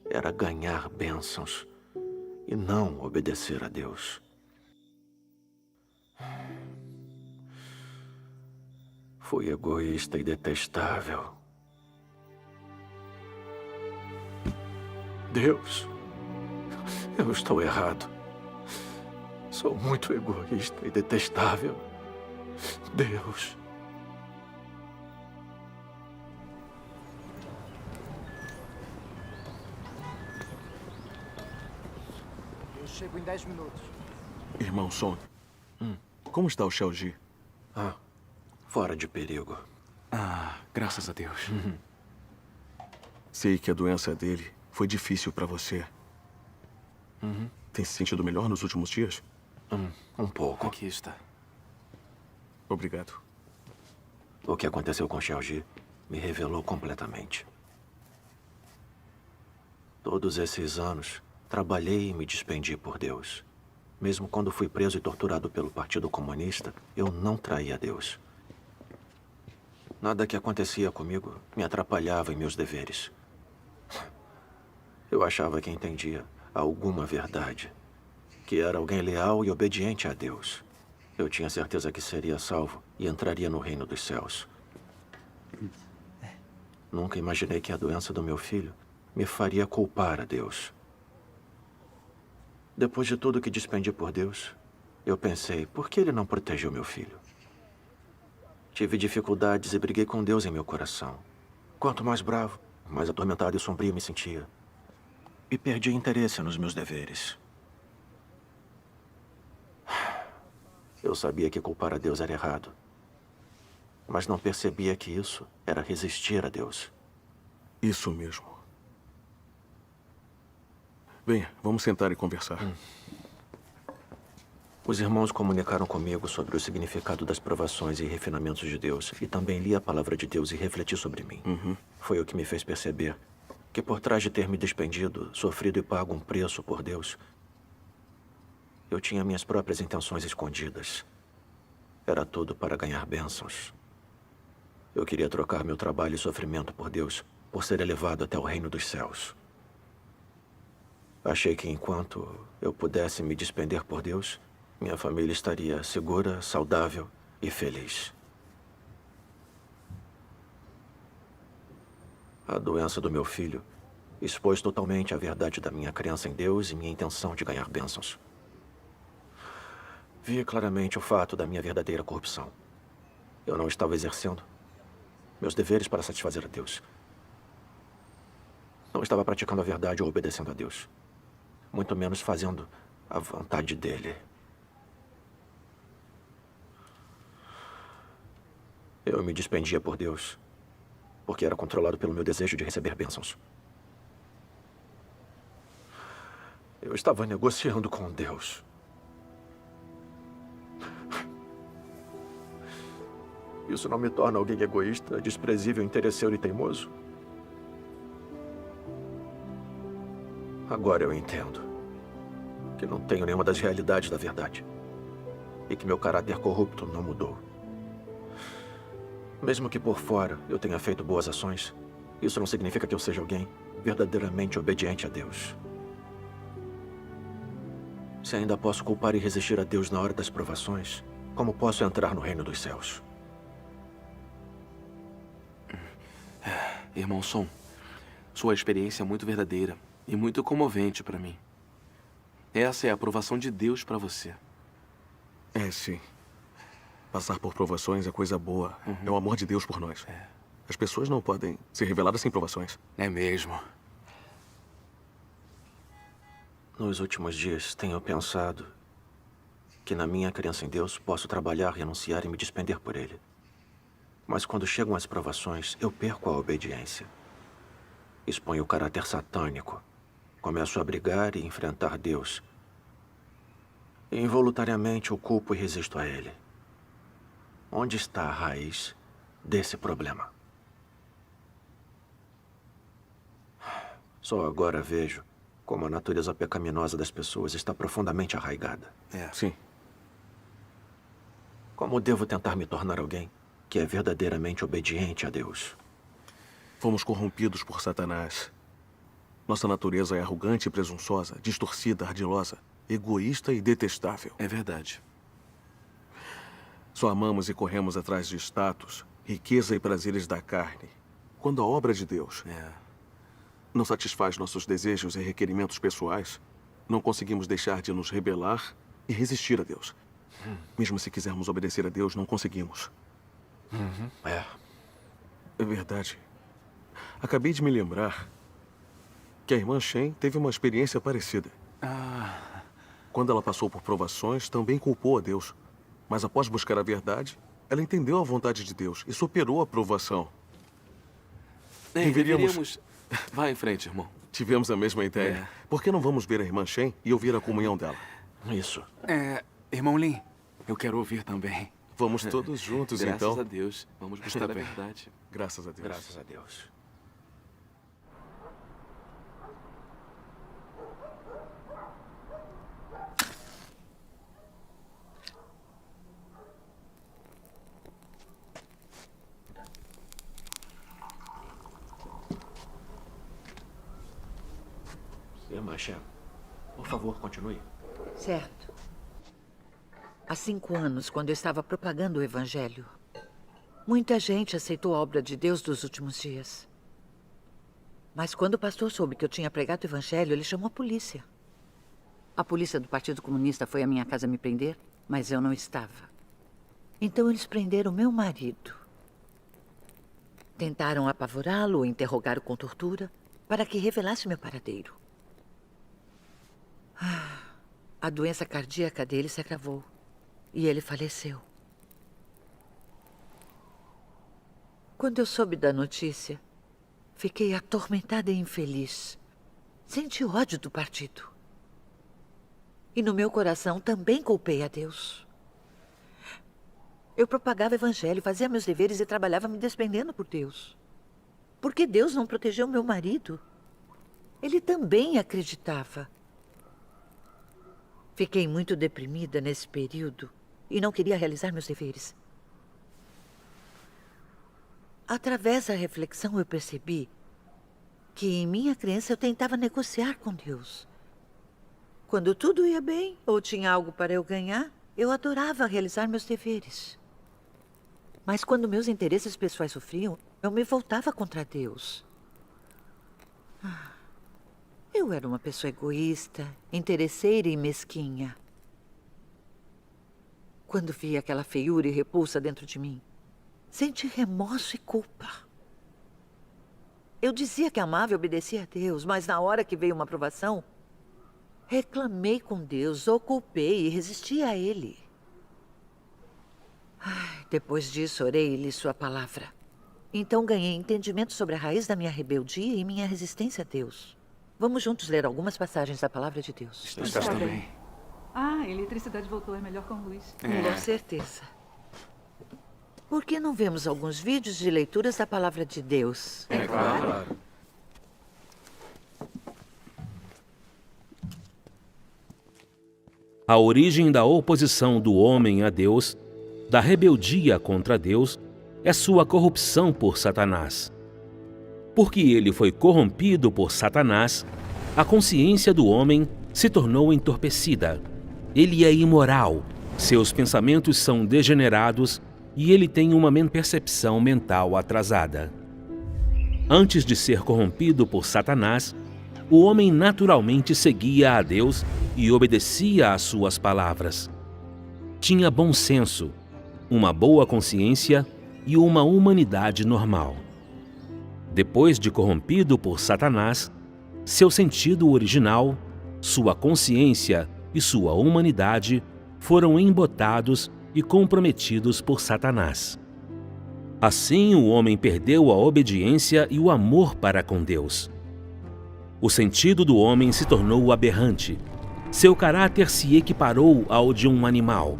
era ganhar bênçãos e não obedecer a Deus. Fui egoísta e detestável. Deus, eu estou errado. Sou muito egoísta e detestável. Deus. Eu chego em 10 minutos. Irmão Son, como está o Xiaoji? Fora de perigo. Graças a Deus. Sei que a doença dele foi difícil para você. Tem se sentido melhor nos últimos dias? Um pouco. Aqui está. Obrigado. O que aconteceu com Xiaoji me revelou completamente. Todos esses anos, trabalhei e me despendi por Deus. Mesmo quando fui preso e torturado pelo Partido Comunista, eu não traía Deus. Nada que acontecia comigo me atrapalhava em meus deveres. Eu achava que entendia alguma verdade, que era alguém leal e obediente a Deus. Eu tinha certeza que seria salvo e entraria no reino dos céus. Nunca imaginei que a doença do meu filho me faria culpar a Deus. Depois de tudo que despendi por Deus, eu pensei, por que ele não protegeu meu filho? Tive dificuldades e briguei com Deus em meu coração. Quanto mais bravo, mais atormentado e sombrio me sentia. E perdi interesse nos meus deveres. Eu sabia que culpar a Deus era errado. Mas não percebia que isso era resistir a Deus. Isso mesmo. Venha, vamos sentar e conversar. Os irmãos comunicaram comigo sobre o significado das provações e refinamentos de Deus. E também li a palavra de Deus e refleti sobre mim. Foi o que me fez perceber que por trás de ter me despendido, sofrido e pago um preço por Deus, eu tinha minhas próprias intenções escondidas. Era tudo para ganhar bênçãos. Eu queria trocar meu trabalho e sofrimento por Deus, por ser elevado até o reino dos céus. Achei que enquanto eu pudesse me despender por Deus, minha família estaria segura, saudável e feliz. A doença do meu filho expôs totalmente a verdade da minha crença em Deus e minha intenção de ganhar bênçãos. Vi claramente o fato da minha verdadeira corrupção. Eu não estava exercendo meus deveres para satisfazer a Deus. Não estava praticando a verdade ou obedecendo a Deus. Muito menos fazendo a vontade dele. Eu me despendia por Deus, porque era controlado pelo meu desejo de receber bênçãos. Eu estava negociando com Deus. Isso não me torna alguém egoísta, desprezível, interesseiro e teimoso? Agora eu entendo que não tenho nenhuma das realidades da verdade e que meu caráter corrupto não mudou. Mesmo que por fora eu tenha feito boas ações, isso não significa que eu seja alguém verdadeiramente obediente a Deus. Se ainda posso culpar e resistir a Deus na hora das provações, como posso entrar no reino dos céus? Irmão Son, sua experiência é muito verdadeira e muito comovente para mim. Essa é a aprovação de Deus para você. É, sim. Passar por provações é coisa boa. É o amor de Deus por nós. As pessoas não podem ser reveladas sem provações. É mesmo. Nos últimos dias, tenho pensado que na minha crença em Deus posso trabalhar, renunciar e me despender por Ele. Mas quando chegam as provações, eu perco a obediência. Exponho o caráter satânico. Começo a brigar e enfrentar Deus. E involuntariamente o culpo e resisto a Ele. Onde está a raiz desse problema? Só agora vejo como a natureza pecaminosa das pessoas está profundamente arraigada. Sim. Como devo tentar me tornar alguém que é verdadeiramente obediente a Deus? Fomos corrompidos por Satanás. Nossa natureza é arrogante e presunçosa, distorcida, ardilosa, egoísta e detestável. É verdade. Só amamos e corremos atrás de status, riqueza e prazeres da carne, quando a obra de Deus não satisfaz nossos desejos e requerimentos pessoais, não conseguimos deixar de nos rebelar e resistir a Deus. Mesmo se quisermos obedecer a Deus, não conseguimos. É verdade. Acabei de me lembrar que a irmã Shen teve uma experiência parecida. Quando ela passou por provações, também culpou a Deus. Mas após buscar a verdade, ela entendeu a vontade de Deus e superou a provação. Deveríamos Vá em frente, irmão. Tivemos a mesma ideia. Por que não vamos ver a irmã Shen e ouvir a comunhão dela? Isso. Irmão Lin, eu quero ouvir também. Vamos todos juntos, Graças então. Graças a Deus. Vamos buscar a verdade. Graças a Deus. Graças a Deus. Irmã Shen, por favor, continue. Certo. Há 5 anos, quando eu estava propagando o Evangelho, muita gente aceitou a obra de Deus dos últimos dias. Mas quando o pastor soube que eu tinha pregado o Evangelho, ele chamou a polícia. A polícia do Partido Comunista foi à minha casa me prender, mas eu não estava. Então eles prenderam meu marido. Tentaram apavorá-lo ou interrogá-lo com tortura para que revelasse meu paradeiro. A doença cardíaca dele se agravou e ele faleceu. Quando eu soube da notícia, fiquei atormentada e infeliz. Senti ódio do partido. E no meu coração também culpei a Deus. Eu propagava o Evangelho, fazia meus deveres e trabalhava me despendendo por Deus. Por que Deus não protegeu meu marido? Ele também acreditava. Fiquei muito deprimida nesse período e não queria realizar meus deveres. Através da reflexão, eu percebi que em minha crença eu tentava negociar com Deus. Quando tudo ia bem ou tinha algo para eu ganhar, eu adorava realizar meus deveres. Mas quando meus interesses pessoais sofriam, eu me voltava contra Deus. Eu era uma pessoa egoísta, interesseira e mesquinha. Quando vi aquela feiura e repulsa dentro de mim, senti remorso e culpa. Eu dizia que amava e obedecia a Deus, mas na hora que veio uma provação, reclamei com Deus, o culpei e resisti a Ele. Depois disso, orei e li sua palavra. Então ganhei entendimento sobre a raiz da minha rebeldia e minha resistência a Deus. Vamos juntos ler algumas passagens da palavra de Deus. Está bem. A eletricidade voltou, é melhor com luz. Com certeza. Por que não vemos alguns vídeos de leituras da palavra de Deus? É claro. A origem da oposição do homem a Deus, da rebeldia contra Deus, é sua corrupção por Satanás. Porque ele foi corrompido por Satanás, a consciência do homem se tornou entorpecida. Ele é imoral, seus pensamentos são degenerados e ele tem uma percepção mental atrasada. Antes de ser corrompido por Satanás, o homem naturalmente seguia a Deus e obedecia às suas palavras. Tinha bom senso, uma boa consciência e uma humanidade normal. Depois de corrompido por Satanás, seu sentido original, sua consciência e sua humanidade foram embotados e comprometidos por Satanás. Assim, o homem perdeu a obediência e o amor para com Deus. O sentido do homem se tornou aberrante. Seu caráter se equiparou ao de um animal.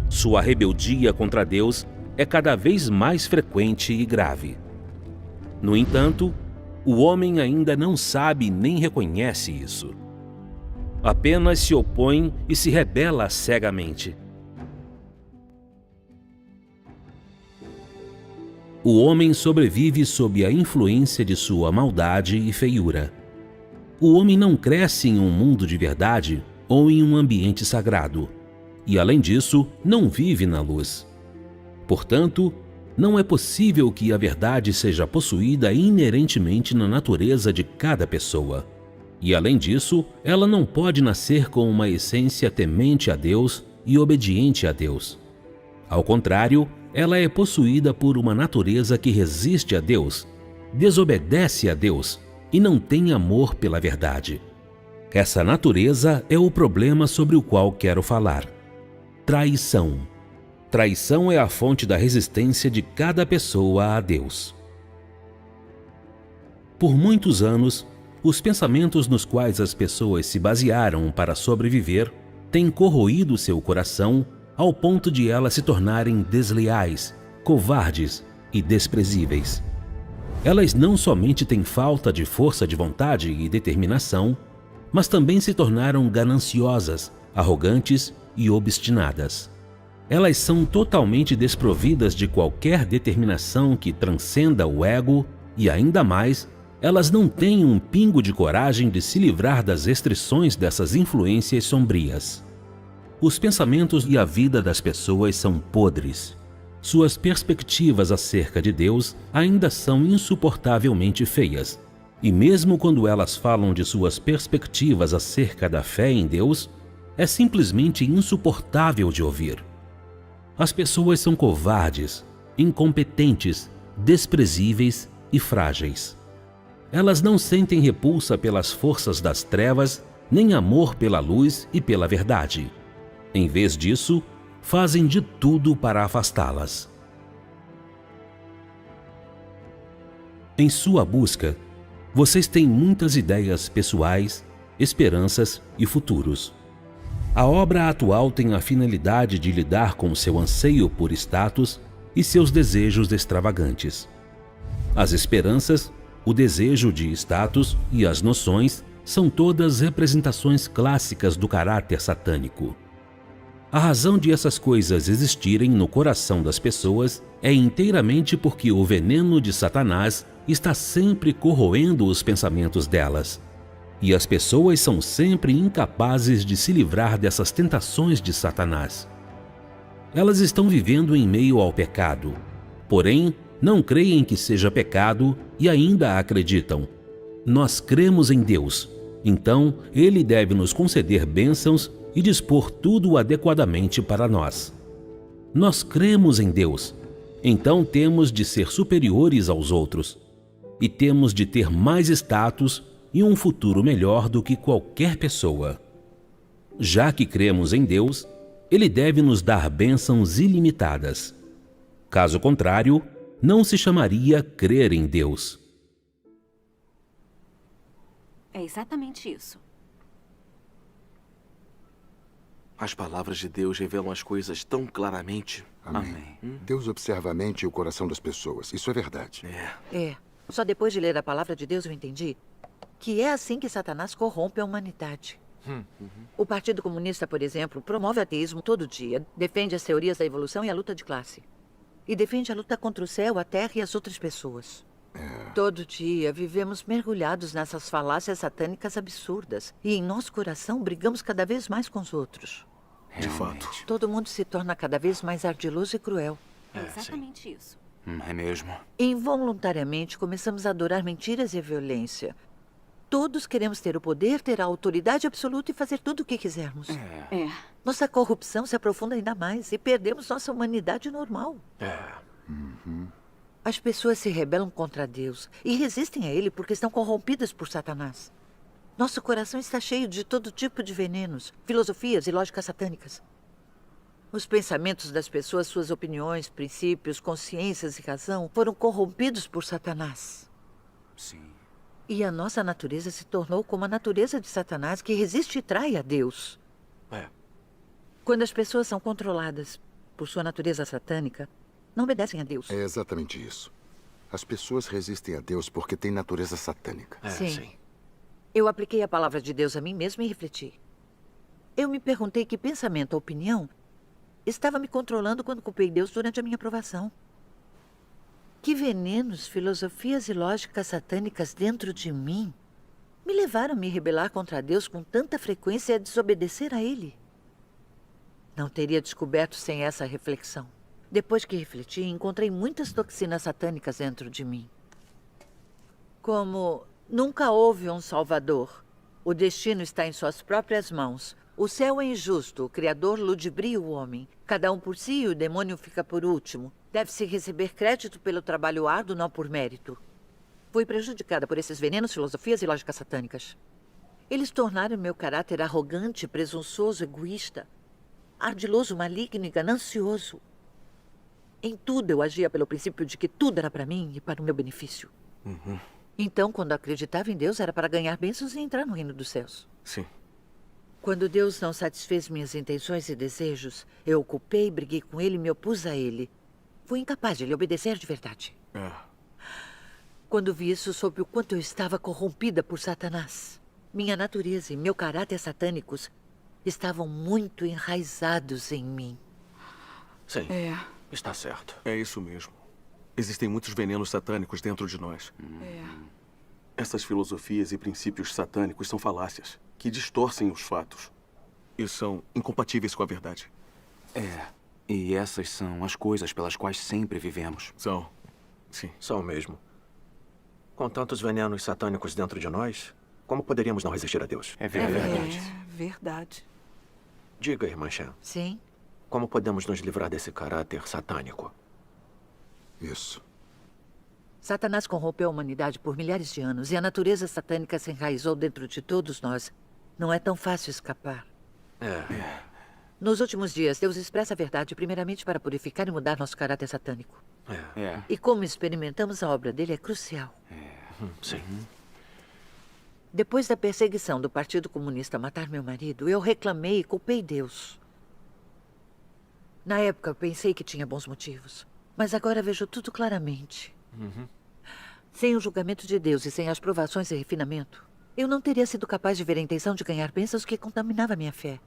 Sua rebeldia contra Deus é cada vez mais frequente e grave. No entanto, o homem ainda não sabe nem reconhece isso. Apenas se opõe e se rebela cegamente. O homem sobrevive sob a influência de sua maldade e feiura. O homem não cresce em um mundo de verdade ou em um ambiente sagrado, e além disso, não vive na luz. Portanto, não é possível que a verdade seja possuída inerentemente na natureza de cada pessoa. E além disso, ela não pode nascer com uma essência temente a Deus e obediente a Deus. Ao contrário, ela é possuída por uma natureza que resiste a Deus, desobedece a Deus e não tem amor pela verdade. Essa natureza é o problema sobre o qual quero falar. Traição. Traição é a fonte da resistência de cada pessoa a Deus. Por muitos anos, os pensamentos nos quais as pessoas se basearam para sobreviver têm corroído seu coração ao ponto de elas se tornarem desleais, covardes e desprezíveis. Elas não somente têm falta de força de vontade e determinação, mas também se tornaram gananciosas, arrogantes e obstinadas. Elas são totalmente desprovidas de qualquer determinação que transcenda o ego e, ainda mais, elas não têm um pingo de coragem de se livrar das restrições dessas influências sombrias. Os pensamentos e a vida das pessoas são podres. Suas perspectivas acerca de Deus ainda são insuportavelmente feias. E mesmo quando elas falam de suas perspectivas acerca da fé em Deus, é simplesmente insuportável de ouvir. As pessoas são covardes, incompetentes, desprezíveis e frágeis. Elas não sentem repulsa pelas forças das trevas, nem amor pela luz e pela verdade. Em vez disso, fazem de tudo para afastá-las. Em sua busca, vocês têm muitas ideias pessoais, esperanças e futuros. A obra atual tem a finalidade de lidar com seu anseio por status e seus desejos extravagantes. As esperanças, o desejo de status e as noções são todas representações clássicas do caráter satânico. A razão de essas coisas existirem no coração das pessoas é inteiramente porque o veneno de Satanás está sempre corroendo os pensamentos delas. E as pessoas são sempre incapazes de se livrar dessas tentações de Satanás. Elas estão vivendo em meio ao pecado, porém não creem que seja pecado e ainda acreditam. Nós cremos em Deus, então Ele deve nos conceder bênçãos e dispor tudo adequadamente para nós. Nós cremos em Deus, então temos de ser superiores aos outros e temos de ter mais status e um futuro melhor do que qualquer pessoa. Já que cremos em Deus, Ele deve nos dar bênçãos ilimitadas. Caso contrário, não se chamaria crer em Deus. É exatamente isso. As palavras de Deus revelam as coisas tão claramente. Amém. Deus observa a mente e o coração das pessoas. Isso é verdade. Só depois de ler a palavra de Deus eu entendi que é assim que Satanás corrompe a humanidade. O Partido Comunista, por exemplo, promove o ateísmo todo dia, defende as teorias da evolução e a luta de classe. E defende a luta contra o céu, a terra e as outras pessoas. Todo dia vivemos mergulhados nessas falácias satânicas absurdas. E em nosso coração brigamos cada vez mais com os outros. De fato. Todo mundo se torna cada vez mais ardiloso e cruel. É exatamente isso. É mesmo. Involuntariamente começamos a adorar mentiras e violência. Todos queremos ter o poder, ter a autoridade absoluta e fazer tudo o que quisermos. Nossa corrupção se aprofunda ainda mais e perdemos nossa humanidade normal. As pessoas se rebelam contra Deus e resistem a Ele porque estão corrompidas por Satanás. Nosso coração está cheio de todo tipo de venenos, filosofias e lógicas satânicas. Os pensamentos das pessoas, suas opiniões, princípios, consciências e razão foram corrompidos por Satanás. Sim. E a nossa natureza se tornou como a natureza de Satanás, que resiste e trai a Deus. Quando as pessoas são controladas por sua natureza satânica, não obedecem a Deus. É exatamente isso. As pessoas resistem a Deus porque têm natureza satânica. Sim. Eu apliquei a palavra de Deus a mim mesma e refleti. Eu me perguntei que pensamento ou opinião estava me controlando quando culpei Deus durante a minha provação. Que venenos, filosofias e lógicas satânicas dentro de mim me levaram a me rebelar contra Deus com tanta frequência e a desobedecer a Ele. Não teria descoberto sem essa reflexão. Depois que refleti, encontrei muitas toxinas satânicas dentro de mim. Como nunca houve um Salvador. O destino está em suas próprias mãos. O céu é injusto, o Criador ludibria o homem. Cada um por si e o demônio fica por último. Deve-se receber crédito pelo trabalho árduo, não por mérito. Fui prejudicada por esses venenos, filosofias e lógicas satânicas. Eles tornaram meu caráter arrogante, presunçoso, egoísta, ardiloso, maligno e ganancioso. Em tudo eu agia pelo princípio de que tudo era para mim e para o meu benefício. Então, quando acreditava em Deus, era para ganhar bênçãos e entrar no reino dos céus. Sim. Quando Deus não satisfez minhas intenções e desejos, eu o culpei, briguei com ele e me opus a ele. Fui incapaz de lhe obedecer de verdade. Quando vi isso, soube o quanto eu estava corrompida por Satanás. Minha natureza e meu caráter satânicos estavam muito enraizados em mim. Sim, está certo. É isso mesmo. Existem muitos venenos satânicos dentro de nós. Essas filosofias e princípios satânicos são falácias que distorcem os fatos e são incompatíveis com a verdade. E essas são as coisas pelas quais sempre vivemos. São. Sim. São mesmo. Com tantos venenos satânicos dentro de nós, como poderíamos não resistir a Deus? É verdade. Verdade. Diga, irmã Shan. Sim? Como podemos nos livrar desse caráter satânico? Isso. Satanás corrompeu a humanidade por milhares de anos e a natureza satânica se enraizou dentro de todos nós. Não é tão fácil escapar. Nos últimos dias, Deus expressa a verdade primeiramente para purificar e mudar nosso caráter satânico. E como experimentamos a obra dele é crucial. Sim. Depois da perseguição do Partido Comunista a matar meu marido, eu reclamei e culpei Deus. Na época, eu pensei que tinha bons motivos. Mas agora vejo tudo claramente. Sem o julgamento de Deus e sem as provações e refinamento, eu não teria sido capaz de ver a intenção de ganhar bênçãos que contaminava minha fé.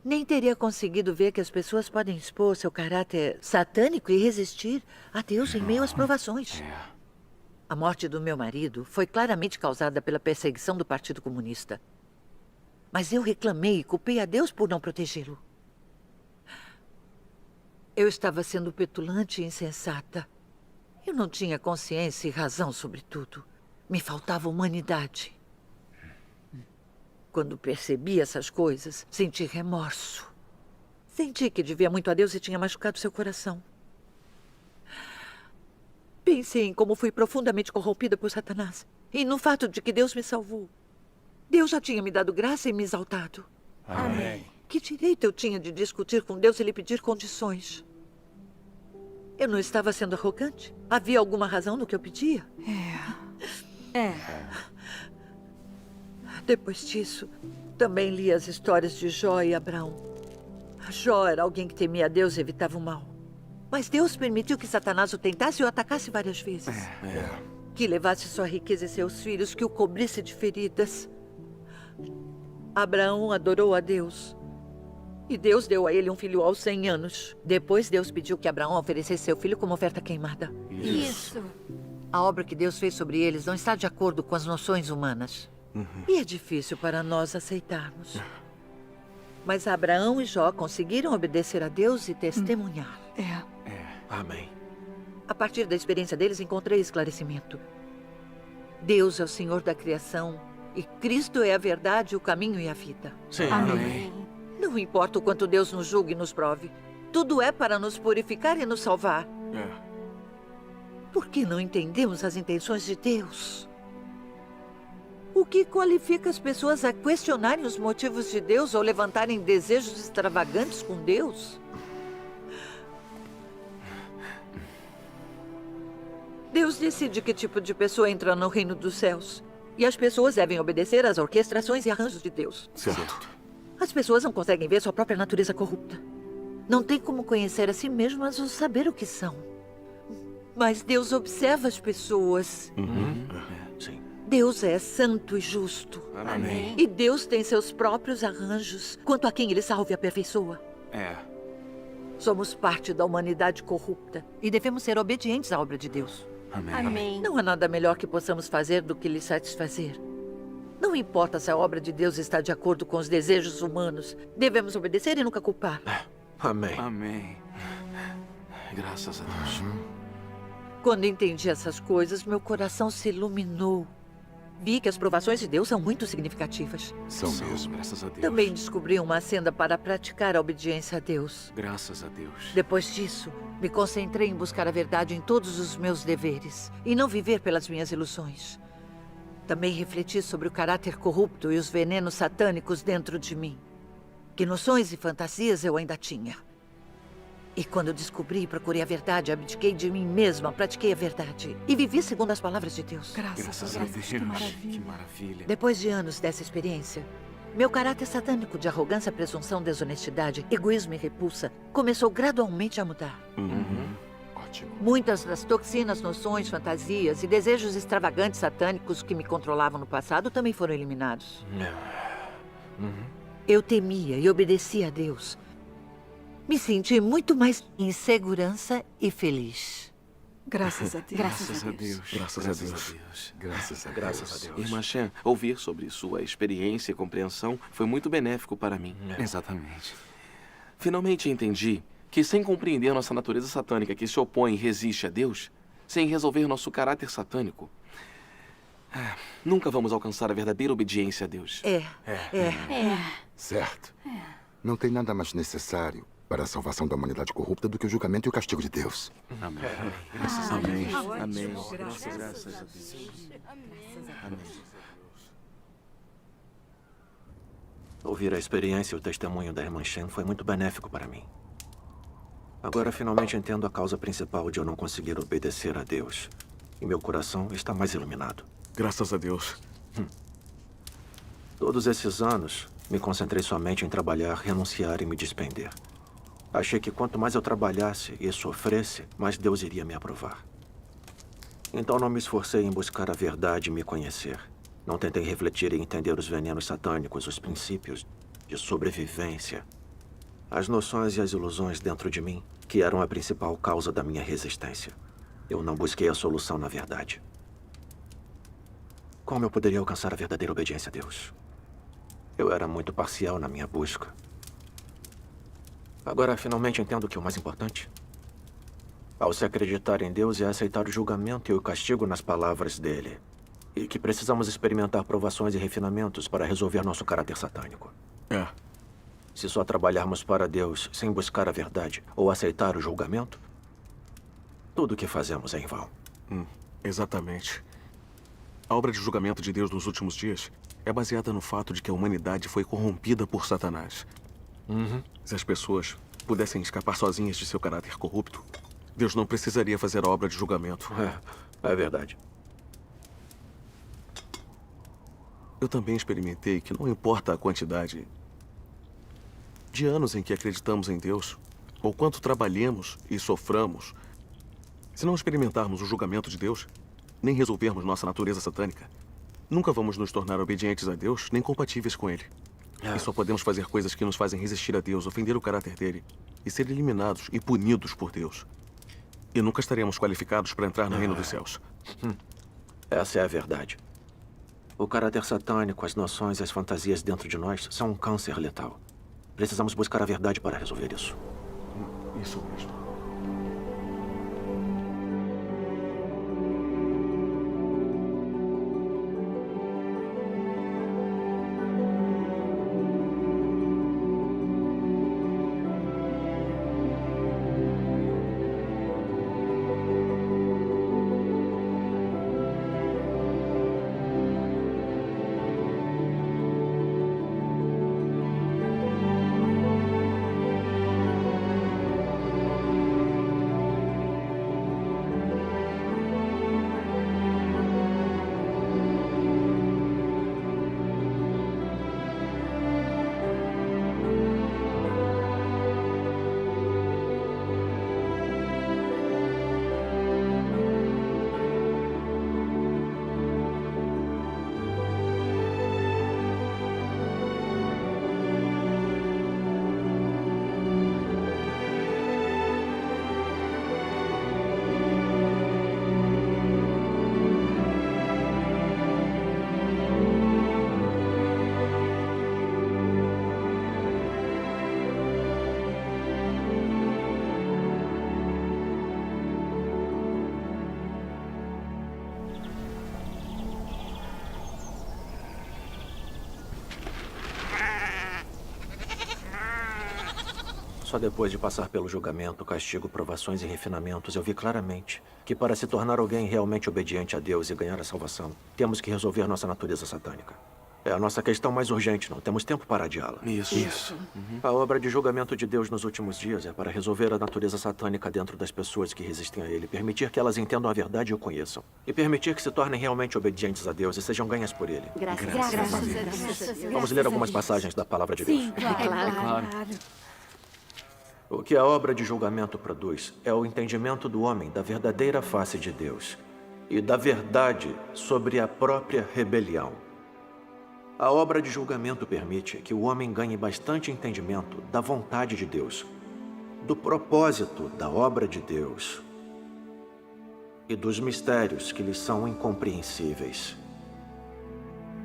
Nem teria conseguido ver que as pessoas podem expor seu caráter satânico e resistir a Deus em meio às provações. A morte do meu marido foi claramente causada pela perseguição do Partido Comunista. Mas eu reclamei e culpei a Deus por não protegê-lo. Eu estava sendo petulante e insensata. Eu não tinha consciência e razão sobre tudo. Me faltava humanidade. Quando percebi essas coisas, senti remorso. Senti que devia muito a Deus e tinha machucado seu coração. Pensei em como fui profundamente corrompida por Satanás e no fato de que Deus me salvou. Deus já tinha me dado graça e me exaltado. Amém. Que direito eu tinha de discutir com Deus e lhe pedir condições? Eu não estava sendo arrogante? Havia alguma razão no que eu pedia? Depois disso, também li as histórias de Jó e Abraão. Jó era alguém que temia a Deus e evitava o mal. Mas Deus permitiu que Satanás o tentasse e o atacasse várias vezes. Que levasse sua riqueza e seus filhos, que o cobrisse de feridas. Abraão adorou a Deus. E Deus deu a ele um filho aos 100 anos. Depois, Deus pediu que Abraão oferecesse seu filho como oferta queimada. Isso. A obra que Deus fez sobre eles não está de acordo com as noções humanas. E é difícil para nós aceitarmos. Mas Abraão e Jó conseguiram obedecer a Deus e testemunhar. Amém. A partir da experiência deles, encontrei esclarecimento. Deus é o Senhor da criação e Cristo é a verdade, o caminho e a vida. Sim. Amém. Não importa o quanto Deus nos julgue e nos prove. Tudo é para nos purificar e nos salvar. Por que não entendemos as intenções de Deus? O que qualifica as pessoas a questionarem os motivos de Deus ou levantarem desejos extravagantes com Deus? Deus decide que tipo de pessoa entra no reino dos céus. E as pessoas devem obedecer às orquestrações e arranjos de Deus. Certo. As pessoas não conseguem ver sua própria natureza corrupta. Não tem como conhecer a si mesmas ou saber o que são. Mas Deus observa as pessoas. Sim. Deus é santo e justo. Amém. E Deus tem seus próprios arranjos quanto a quem Ele salve e aperfeiçoa. Somos parte da humanidade corrupta e devemos ser obedientes à obra de Deus. Amém. Não há nada melhor que possamos fazer do que lhe satisfazer. Não importa se a obra de Deus está de acordo com os desejos humanos. Devemos obedecer e nunca culpar. Amém. Amém. Graças a Deus. Quando entendi essas coisas, meu coração se iluminou. Vi que as provações de Deus são muito significativas. São mesmo. Graças a Deus. Também descobri uma senda para praticar a obediência a Deus. Graças a Deus. Depois disso, me concentrei em buscar a verdade em todos os meus deveres e não viver pelas minhas ilusões. Também refleti sobre o caráter corrupto e os venenos satânicos dentro de mim. Que noções e fantasias eu ainda tinha. E quando descobri e procurei a verdade, abdiquei de mim mesma, pratiquei a verdade. E vivi segundo as palavras de Deus. Graças a Deus. Que maravilha. Depois de anos dessa experiência, meu caráter satânico de arrogância, presunção, desonestidade, egoísmo e repulsa começou gradualmente a mudar. Ótimo. Muitas das toxinas, noções, fantasias e desejos extravagantes satânicos que me controlavam no passado também foram eliminados. Eu temia e obedecia a Deus. Me senti muito mais em segurança e feliz. Graças a Deus. Graças a Deus. Graças a Deus. Graças a Deus. Graças a Deus. Irmã Shen, ouvir sobre sua experiência e compreensão foi muito benéfico para mim. Exatamente. Finalmente entendi que, sem compreender nossa natureza satânica que se opõe e resiste a Deus, sem resolver nosso caráter satânico, nunca vamos alcançar a verdadeira obediência a Deus. Certo. Não tem nada mais necessário para a salvação da humanidade corrupta do que o julgamento e o castigo de Deus. Amém. Amém. Amém. Graças a Deus. Amém. Ouvir a experiência e o testemunho da irmã Shen foi muito benéfico para mim. Agora finalmente entendo a causa principal de eu não conseguir obedecer a Deus. E meu coração está mais iluminado. Graças a Deus. Todos esses anos, me concentrei somente em trabalhar, renunciar e me despender. Achei que quanto mais eu trabalhasse e sofresse, mais Deus iria me aprovar. Então não me esforcei em buscar a verdade e me conhecer. Não tentei refletir e entender os venenos satânicos, os princípios de sobrevivência, as noções e as ilusões dentro de mim, que eram a principal causa da minha resistência. Eu não busquei a solução na verdade. Como eu poderia alcançar a verdadeira obediência a Deus? Eu era muito parcial na minha busca. Agora, finalmente entendo que o mais importante, ao se acreditar em Deus, é aceitar o julgamento e o castigo nas palavras dele. E que precisamos experimentar provações e refinamentos para resolver nosso caráter satânico. Se só trabalharmos para Deus sem buscar a verdade ou aceitar o julgamento, tudo o que fazemos é em vão. Exatamente. A obra de julgamento de Deus nos últimos dias é baseada no fato de que a humanidade foi corrompida por Satanás. Se as pessoas pudessem escapar sozinhas de seu caráter corrupto, Deus não precisaria fazer a obra de julgamento. É verdade. Eu também experimentei que não importa a quantidade de anos em que acreditamos em Deus, ou quanto trabalhemos e soframos, se não experimentarmos o julgamento de Deus, nem resolvermos nossa natureza satânica, nunca vamos nos tornar obedientes a Deus, nem compatíveis com Ele. E só podemos fazer coisas que nos fazem resistir a Deus, ofender o caráter dele e ser eliminados e punidos por Deus. E nunca estaremos qualificados para entrar no reino dos céus. Essa é a verdade. O caráter satânico, as noções e as fantasias dentro de nós são um câncer letal. Precisamos buscar a verdade para resolver isso. Isso mesmo. Só depois de passar pelo julgamento, castigo, provações e refinamentos, eu vi claramente que para se tornar alguém realmente obediente a Deus e ganhar a salvação, temos que resolver nossa natureza satânica. É a nossa questão mais urgente, não temos tempo para adiá-la. Isso. A obra de julgamento de Deus nos últimos dias é para resolver a natureza satânica dentro das pessoas que resistem a Ele, permitir que elas entendam a verdade e o conheçam, e permitir que se tornem realmente obedientes a Deus e sejam ganhas por Ele. Graças a Deus. Vamos ler algumas passagens da palavra de Deus. Sim, claro. O que a obra de julgamento produz é o entendimento do homem da verdadeira face de Deus e da verdade sobre a própria rebelião. A obra de julgamento permite que o homem ganhe bastante entendimento da vontade de Deus, do propósito da obra de Deus e dos mistérios que lhes são incompreensíveis.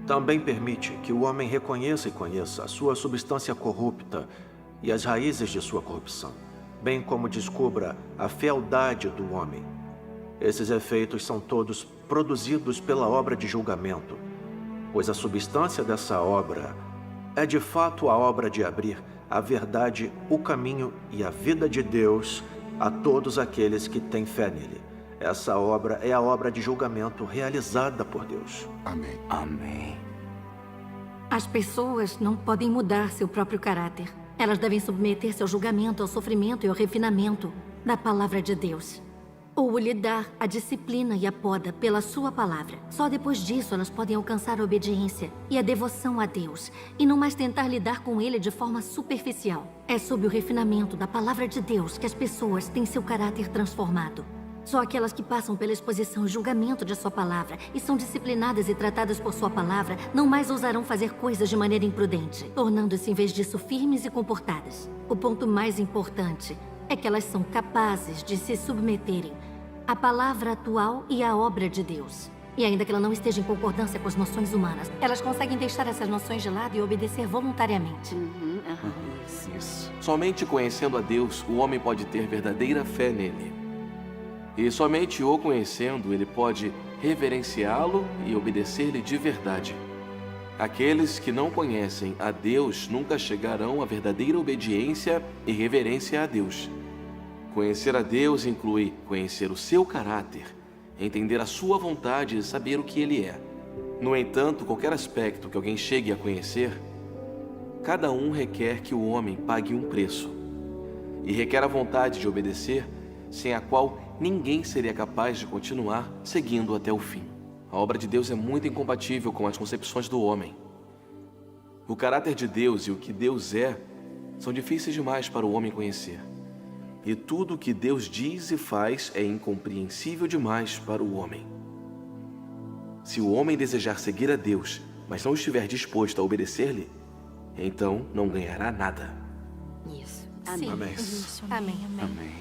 Também permite que o homem reconheça e conheça a sua substância corrupta e as raízes de sua corrupção, bem como descubra a fealdade do homem. Esses efeitos são todos produzidos pela obra de julgamento, pois a substância dessa obra é de fato a obra de abrir a verdade, o caminho e a vida de Deus a todos aqueles que têm fé nele. Essa obra é a obra de julgamento realizada por Deus. Amém. Amém. As pessoas não podem mudar seu próprio caráter. Elas devem submeter-se ao julgamento, ao sofrimento e ao refinamento da palavra de Deus. Ou lhe dar a disciplina e a poda pela sua palavra. Só depois disso elas podem alcançar a obediência e a devoção a Deus, e não mais tentar lidar com Ele de forma superficial. É sob o refinamento da palavra de Deus que as pessoas têm seu caráter transformado. Só aquelas que passam pela exposição e julgamento de sua palavra e são disciplinadas e tratadas por sua palavra não mais ousarão fazer coisas de maneira imprudente, tornando-se em vez disso firmes e comportadas. O ponto mais importante é que elas são capazes de se submeterem à palavra atual e à obra de Deus. E ainda que ela não esteja em concordância com as noções humanas, elas conseguem deixar essas noções de lado e obedecer voluntariamente. Isso. Somente conhecendo a Deus, o homem pode ter verdadeira fé nele. E somente o conhecendo, ele pode reverenciá-lo e obedecer-lhe de verdade. Aqueles que não conhecem a Deus nunca chegarão à verdadeira obediência e reverência a Deus. Conhecer a Deus inclui conhecer o seu caráter, entender a sua vontade e saber o que ele é. No entanto, qualquer aspecto que alguém chegue a conhecer, cada um requer que o homem pague um preço. E requer a vontade de obedecer, sem a qual ninguém seria capaz de continuar seguindo até o fim. A obra de Deus é muito incompatível com as concepções do homem. O caráter de Deus e o que Deus é são difíceis demais para o homem conhecer. E tudo o que Deus diz e faz é incompreensível demais para o homem. Se o homem desejar seguir a Deus, mas não estiver disposto a obedecer-lhe, então não ganhará nada. Isso. Amém. Amém. Amém.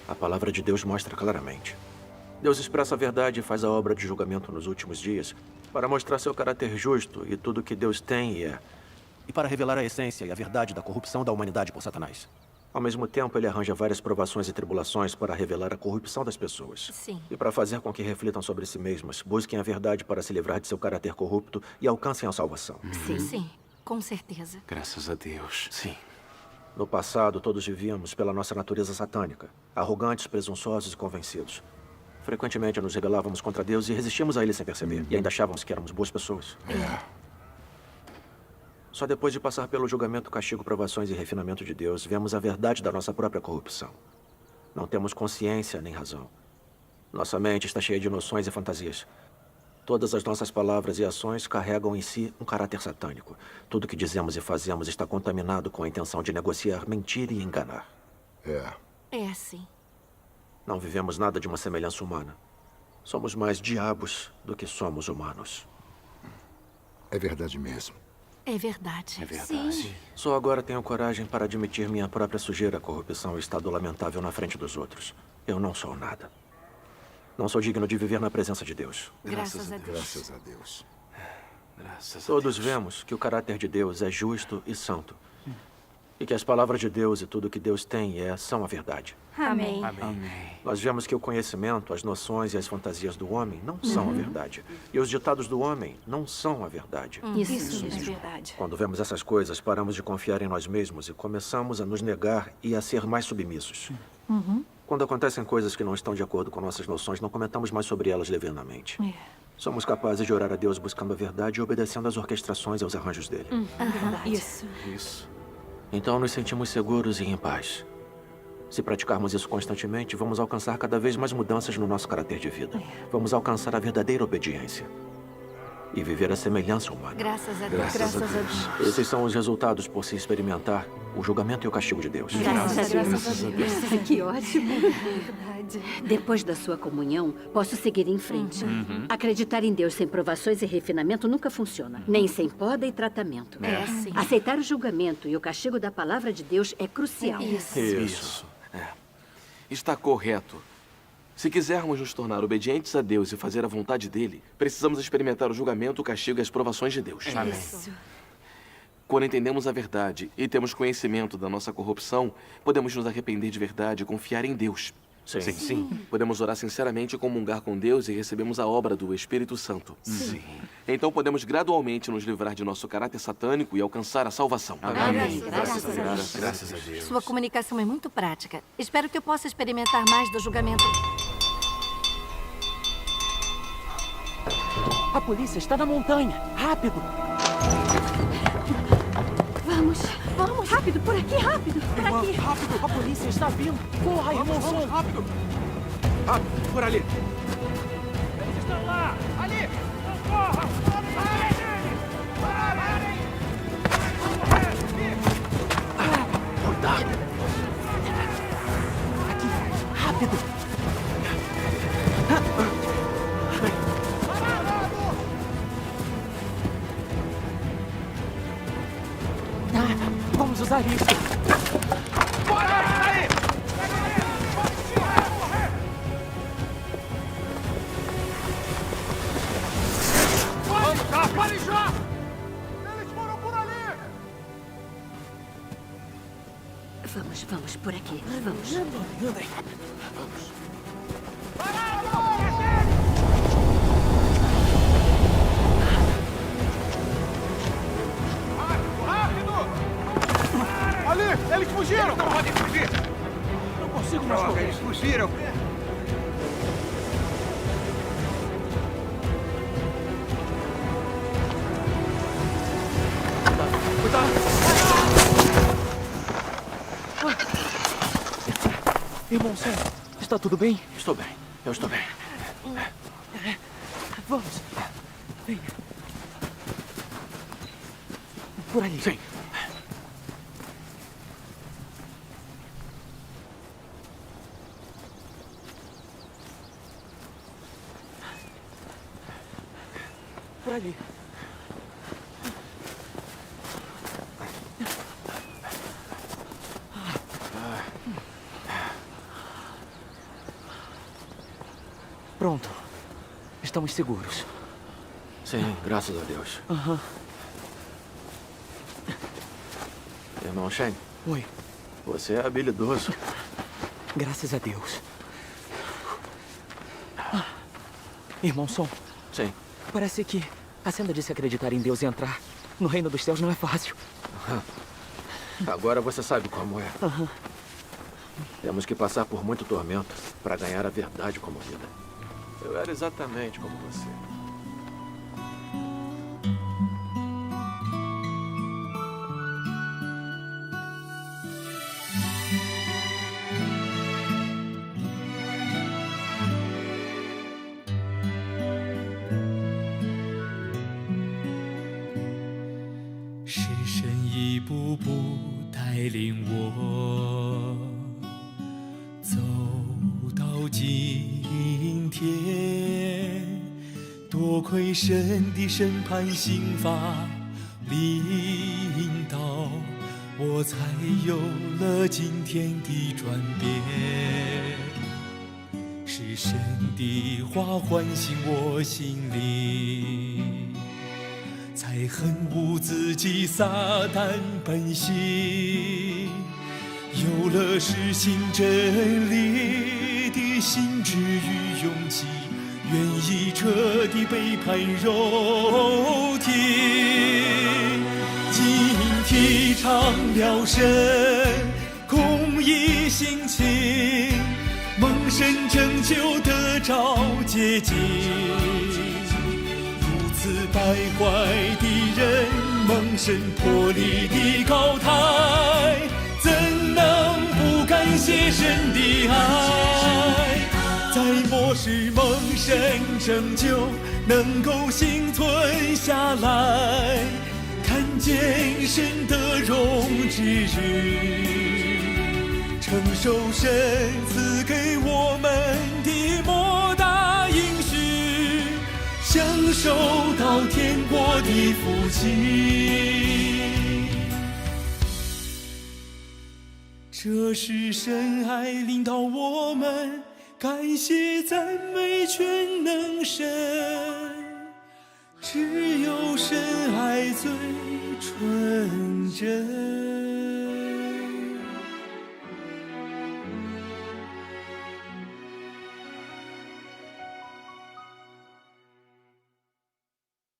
A palavra de Deus mostra claramente. Deus expressa a verdade e faz a obra de julgamento nos últimos dias para mostrar seu caráter justo e tudo o que Deus tem e é, e para revelar a essência e a verdade da corrupção da humanidade por Satanás. Ao mesmo tempo, ele arranja várias provações e tribulações para revelar a corrupção das pessoas. Sim. E para fazer com que reflitam sobre si mesmas, busquem a verdade para se livrar de seu caráter corrupto e alcancem a salvação. Sim, com certeza. Graças a Deus. Sim. No passado, todos vivíamos pela nossa natureza satânica, arrogantes, presunçosos e convencidos. Frequentemente nos rebelávamos contra Deus e resistíamos a Ele sem perceber. E ainda achávamos que éramos boas pessoas. Só depois de passar pelo julgamento, castigo, provações e refinamento de Deus, vemos a verdade da nossa própria corrupção. Não temos consciência nem razão. Nossa mente está cheia de noções e fantasias. Todas as nossas palavras e ações carregam em si um caráter satânico. Tudo que dizemos e fazemos está contaminado com a intenção de negociar, mentir e enganar. É assim. Não vivemos nada de uma semelhança humana. Somos mais diabos do que somos humanos. É verdade mesmo. É verdade. É verdade. Sim. Só agora tenho coragem para admitir minha própria sujeira, corrupção e estado lamentável na frente dos outros. Eu não sou nada. Não sou digno de viver na presença de Deus. Graças a Deus. Graças a Deus. Graças a Todos Deus. vemos que o caráter de Deus é justo e santo. E que as palavras de Deus e tudo que Deus tem e é são a verdade. Amém. Nós vemos que o conhecimento, as noções e as fantasias do homem não são a verdade. E os ditados do homem não são a verdade. Isso é verdade. Quando vemos essas coisas, paramos de confiar em nós mesmos e começamos a nos negar e a ser mais submissos. Quando acontecem coisas que não estão de acordo com nossas noções, não comentamos mais sobre elas levianamente. Somos capazes de orar a Deus buscando a verdade e obedecendo às orquestrações e aos arranjos dele. Isso. Isso. Então nos sentimos seguros e em paz. Se praticarmos isso constantemente, vamos alcançar cada vez mais mudanças no nosso caráter de vida. Vamos alcançar a verdadeira obediência. E viver a semelhança humana. Graças a Deus. Graças a Deus. Esses são os resultados por se experimentar o julgamento e o castigo de Deus. Graças a Deus. Que ótimo. Depois da sua comunhão, posso seguir em frente. Acreditar em Deus sem provações e refinamento nunca funciona. Nem sem poda e tratamento. É, sim. Aceitar o julgamento e o castigo da palavra de Deus é crucial. Isso. Está correto. Se quisermos nos tornar obedientes a Deus e fazer a vontade dele, precisamos experimentar o julgamento, o castigo e as provações de Deus. Isso. Quando entendemos a verdade e temos conhecimento da nossa corrupção, podemos nos arrepender de verdade e confiar em Deus. Sim. Podemos orar sinceramente e comungar com Deus e recebemos a obra do Espírito Santo. Sim. Então podemos gradualmente nos livrar de nosso caráter satânico e alcançar a salvação. Amém. Graças a Deus. Sua comunicação é muito prática. Espero que eu possa experimentar mais do julgamento. A polícia está na montanha. Rápido! Vamos, rápido, por aqui, rápido, por aqui. Rápido, a polícia está vindo. Corra, irmão Som. Rápido! Rápido, por ali. Eles estão lá. Ali! Não corra! Parem nele! Parem! Cuidado! Aqui, rápido! Vamos usar isso. Bora! Aí! Vamos, já! Pare já! Eles foram por ali! Vamos, por aqui. Vamos. Anda aí. Vamos. Ali! Eles fugiram! Eles não podem fugir! Não consigo mais correr. Eles fugiram! Cuidado! Irmão Sam, está tudo bem? Estou bem. Eu estou bem. Vamos. Venha. Por ali. Sim. Por ali. Pronto. Estamos seguros. Sim, graças a Deus. Irmão Shane. Oi. Você é habilidoso. Graças a Deus. Irmão Som. Sim. Parece que a Senda disse acreditar em Deus e entrar no reino dos céus não é fácil. Agora você sabe como é. Temos que passar por muito tormento para ganhar a verdade como vida. Eu era exatamente como você.神的审判刑罚领导，我才有了今天的转变。是神的话唤醒我心灵，才恨恶自己撒旦本性，有了实行真理的心智与勇气。愿意彻底背叛肉体，今提倡了神公义性情，蒙神拯救得着捷径。败坏的人蒙神脱离的高台，怎能不感谢神的爱？在末世蒙神拯救，能够幸存下来，看见神的荣之日，承受神赐给我们的莫大应许，享受到天国的福气。这是神爱领导我们，感谢赞美全能神，只有神爱最纯真。